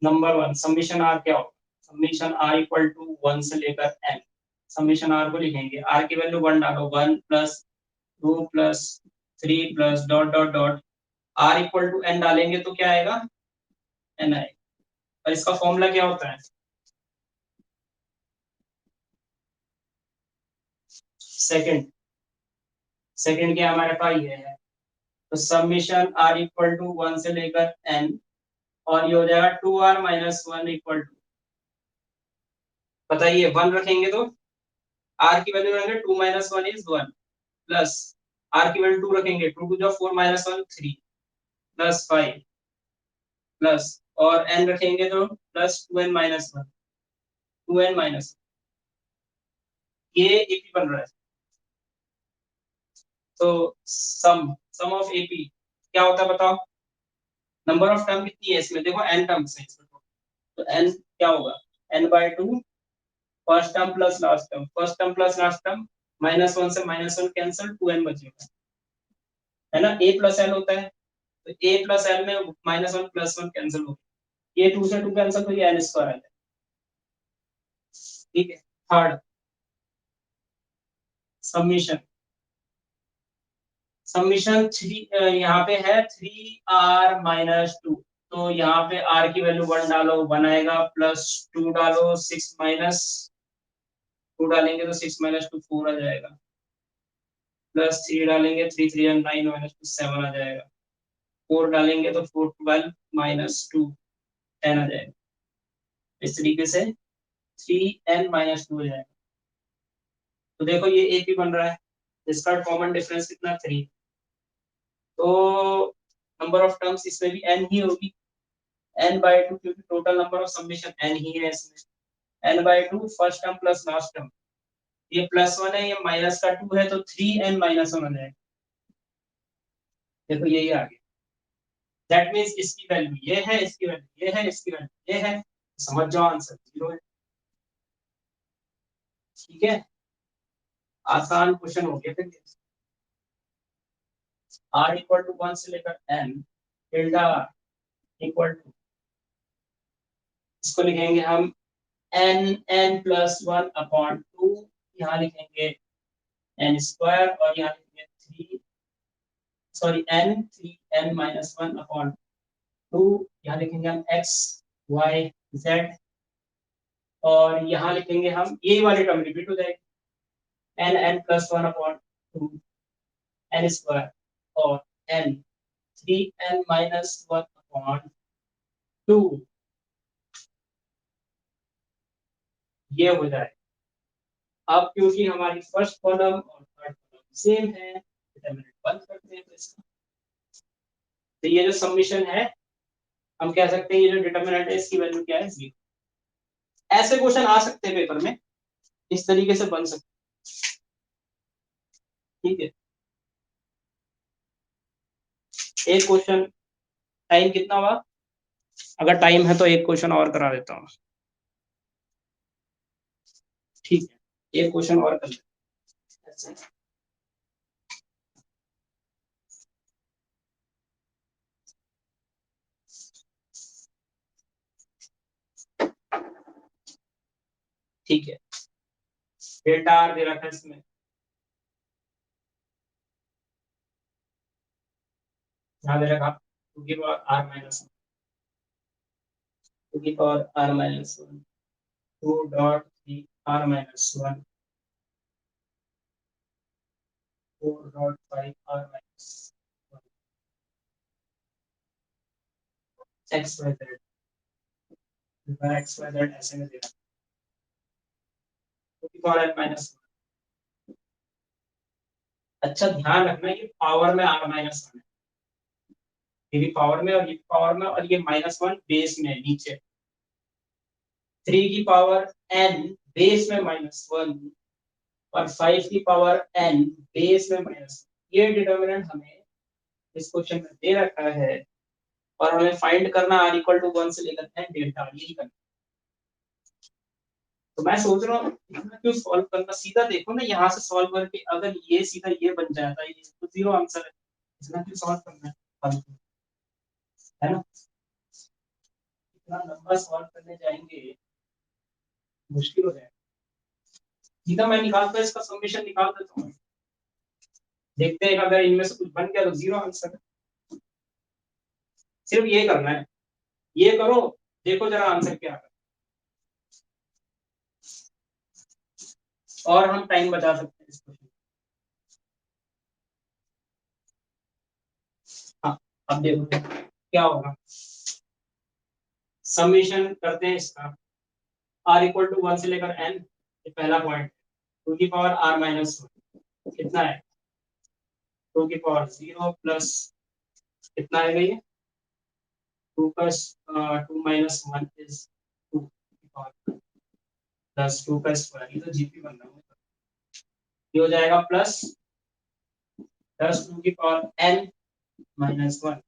नंबर वन समीशन आर क्या होगा, समीशन आर इक्वल टू 1 से लेकर n, समीशन आर को लिखेंगे, आर की वैल्यू 1 डालो, 1 plus 2 plus 3 plus dot dot dot, R equal to n डालेंगे तो क्या आएगा, n आएगा। और इसका फॉर्मूला क्या होता है, सेकंड, सेकंड क्या हमारे पास ये है, तो समीशन आर इक्वल टू 1 से लेकर n, और ये हो जाएगा 2r माइनस 1 इक्वल टू, बताइए 1 रखेंगे तो आर की वैल्यू रखेंगे 2 माइनस 1 इज 1, प्लस आर की वैल्यू 2 रखेंगे, 2 टू जो 4 माइनस 1 3 प्लस 5 प्लस, और n रखेंगे तो plus 2n minus 1, 2n minus, ये एपी बन रहा है। तो सम ऑफ एपी क्या होता है बताओ, नंबर ऑफ टर्म कितनी है इसमें, देखो n टर्म्स है इसमें, तो n क्या होगा, n by 2, first term plus last term, first term plus last term, minus 1 से माइनस 1 कैंसिल, 2n बचेगा, है ना, a प्लस n होता है, तो a प्लस n में माइनस 1 प्लस 1 कैंसिल हो, ये 2 से 2 कैंसिल, तो ये n स्क्वायर आ जाएगा, ठीक है। थर्ड समीशन, समीशन 3 यहाँ पे है 3r-2, तो यहाँ पे r की वैल्यू 1 डालो 1 आएगा, प्लस 2 डालो 6 माइनस 2 डालेंगे तो 6 माइनस 2 4 आ जाएगा, प्लस 3 डालेंगे 3 3 9 माइनस 2 7 आ जाएगा, 4 डालेंगे तो 4 12 माइनस 2 10 आ जाएगा, इस तरीके से 3n-2 हो जाएगा। तो देखो ये एक ही बन रहा है, इसका कॉमन डिफरेंस कितना 3, तो नंबर ऑफ टर्म्स इसमें भी n ही होगी, n बाय 2, क्योंकि total number of summation n ही है इसमें, n by 2 first term plus last term, ये प्लस 1 है, ये माइनस का 2 है, तो 3n-1 आ जाएगा, देखो यही आ गया, दैट मींस इसकी वैल्यू ये है, इसकी वैल्यू ये है, इसकी वैल्यू ये है, समझ जाओ आंसर 0 है, ठीक है, आसान क्वेश्चन हो गया फिर। r इक्वल टू 1 से लेकर n टिल्डा इक्वल टू, इसको लिखेंगे हम n प्लस 1 अपॉन 2, यहाँ लिखेंगे n स्क्वायर, और यहाँ लिखेंगे 3 सॉरी n-1 अपॉन 2, यहाँ लिखेंगे हम x y z, और यहाँ लिखेंगे हम यही वाली टर्म रिपीट हो जाएगी, n plus 1 upon 2 n square, और n 3n-1 अपॉन 2, ये हो जाए। अब क्योंकि हमारी फर्स्ट कॉलम और थर्ड कॉलम सेम है, डिटरमिनेंट बंद करते हैं, तो इसका, तो ये जो समीशन है, हम कह सकते हैं ये जो डिटरमिनेंट है इसकी वैल्यू क्या है 0। ऐसे क्वेश्चन आ सकते हैं पेपर में, इस तरीके से बन सकते, ठीक है। एक क्वेश्चन, टाइम कितना हुआ, अगर टाइम है तो एक क्वेश्चन और करा देता हूँ, ठीक है, एक क्वेश्चन और कर लेते हैं, ठीक है। डेल्टा आर दे रखा है इसमें, यहाँ दे रखा 2 की पावर r माइनस 2 की power r minus 1 2.3 r minus 1 4.5 r minus X Y Z, X Y Z ऐसे में दे रखा है 2 की पावर n माइनस 1। अच्छा ध्यान रखना ये पावर में r माइनस 1 है, ये भी पावर में और ये पावर में, और ये -1 बेस में नीचे, 3 की पावर n बेस में -1 और 5 की पावर n बेस में -1, ये डिटरमिनेंट हमें इस क्वेश्चन में दे रखा है, और हमें फाइंड करना r इक्वल टू 1 से लेकर n डेल्टा r, यही करना। तो मैं सोच रहा हूँ इतना क्यों सॉल्व करना, सीधा देखो ना, यहाँ से सॉल्व करके अगर ये सीधा ये बन जाता है, ये तो 0 आंसर है, इतना क्यों सॉल्व करना है, है ना। इतना लंबा सॉल्व करने जाएंगे मुश्किल हो जाएगा। सीधा मैं निकालता इसका समीशन निकाल देता हूँ, देखते हैं अगर इनमें से कुछ बन गया तो जीरो आंसर। सिर्फ ये करना है, ये करो, देखो जरा आंसर क्या है, और हम टाइम बचा सकते हैं इस क्वेश्चन। हाँ, अब देखो क्या होगा, समीशन करते हैं इसका, r इक्वल टू 1 से लेकर n, ये पहला पॉइंट, टू की पावर r माइनस 1 कितना है, टू की पावर 0 प्लस कितना आएगा ये, two plus two minus 1 is 2 की पावर प्लस 2 का स्क्वायर, ये तो जीपी बन रहा है, ये हो जाएगा प्लस 10 टू की पावर n माइनस 1।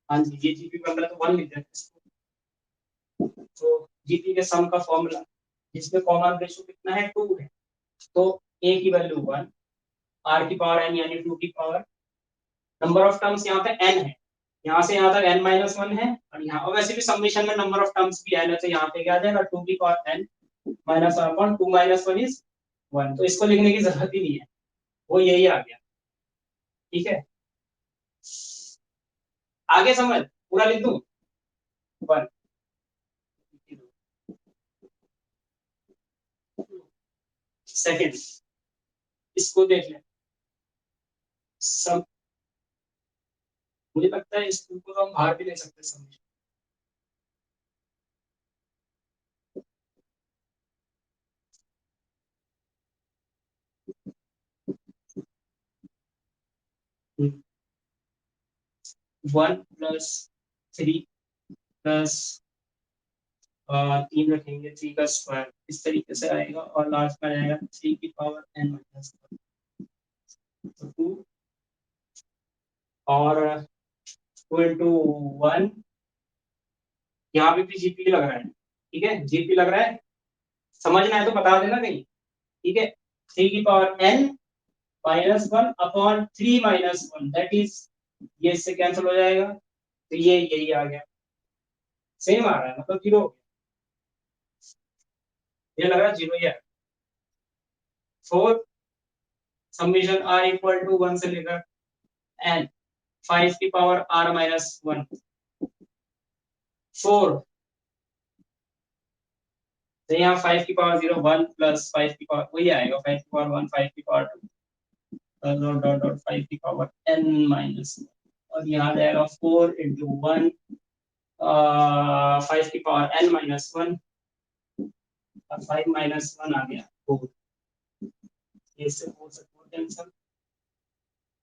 हाँ जी, ये जीपी बन रहा है तो 1 लिख देते हैं इसको। तो जीपी के सम का फॉर्मूला जिसमें कॉमन रेशियो कितना है, 2 है, तो a की वैल्यू 1, r की पावर n यानी 2 की पावर, नंबर ऑफ टर्म्स यहाँ पे n है, यहाँ से यहाँ तक n माइनस 1 है, और यहाँ और वैसे भी समेशन में नंबर ऑफ टर्म्स भी n है, तो यहाँ पे क्या आ जाएगा 2 की power n minus 1 upon 2 minus 1 is 1, तो इसको लिखने की जरूरत ही नहीं है, वो यही आ गया। ठीक है, आगे समझ, पूरा लिख दूं, 1 सेकेंड, इसको देख लें सब, मुझे लगता है इसको तो हम बाहर भी ले सकते हैं summation. One plus three plus 3 रखेंगे, 3 का स्क्वायर इस तरीके से आएगा, और लास्ट में आएगा 3 की पावर n माइनस 2, और 2 इंटू 1, यहाँ भी जीपी लग रहा है, ठीक है, जीपी लग रहा है, समझना है तो बता देना कहीं, ठीक है, 3 की power n minus 1 upon 3 minus 1 that is, ये इससे कैंसिल हो जाएगा, तो ये यही आ गया, सेम आ रहा है, मतलब जीरो, ये लग रहा है जीरो ही है। 4 समीशन r इक्वल टू 1 से लेकर n, 5 की पावर r माइनस 1, 4, तो यहाँ 5 की पावर 0 1 प्लस 5 की पावर वही आएगा, 5 की पावर 1 5 की पावर 2 डॉट डॉट डॉट 5 की पावर n माइनस, और यहाँ जाएगा 4 इंटू 1, 5 की पावर n माइनस 1, और 5 माइनस 1 आ गया 4, ये से 4 से 4 कैंसिल,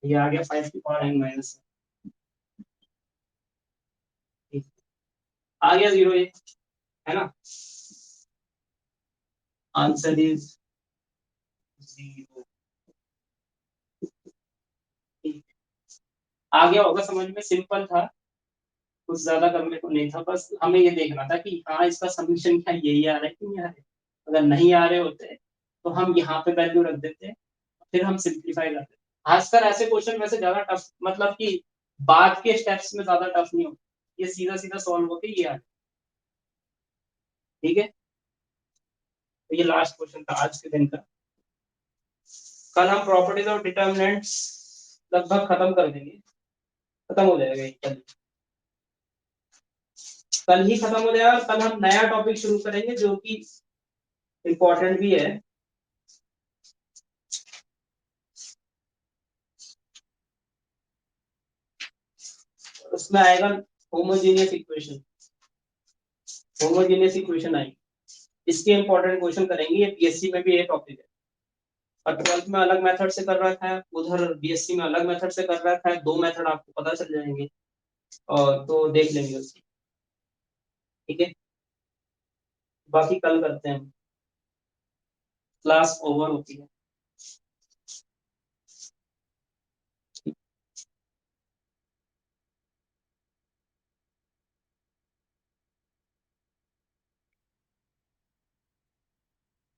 ये आ गया 5 की पावर n माइनस 1, आ गया 0, ये है ना, आंसर इज 0। आ गया होगा समझ में, सिंपल था, कुछ ज्यादा करने को नहीं था, बस हमें ये देखना था कि हाँ इसका समीशन क्या यही आ रहा है कि नहीं आ रहा है, अगर नहीं आ रहे होते तो हम यहाँ पे वैल्यू रख देते, फिर हम सिंप्लीफाई करते। खासकर ऐसे क्वेश्चन वैसे ज्यादा टफ, मतलब कि बाद के स्टेप्स में ज्यादा टफ नहीं होते, ये सीधा सीधा सॉल्व होके ये आ, ठीक है, तो ये लास्ट क्वेश्चन था आज के दिन का, कल हम प्रॉपर्टीज और डिटर्मिनेंट्स लगभग खत्म कर देंगे, खत्म हो जाएगा ये कल ही खत्म हो जाएगा, कल हम नया टॉपिक शुरू करेंगे जो कि इम्पोर्टेंट भी है, उसमें आएगा होमोजेनियस इक्वेशन, होमोजेनियस इक्वेशन आएगी, इसके इंपॉर्टेंट क्वेश्चन करेंगे, ये पीएससी में भी ये टॉपिक है, और 12th में अलग मेथड से कर रखा है, उधर बीएससी में अलग मेथड से कर रखा है, दो मेथड आपको पता चल जाएंगे, और तो देख लेंगे उसकी, ठीक है, बाकी कल करते हैं, क्लास ओवर होती है।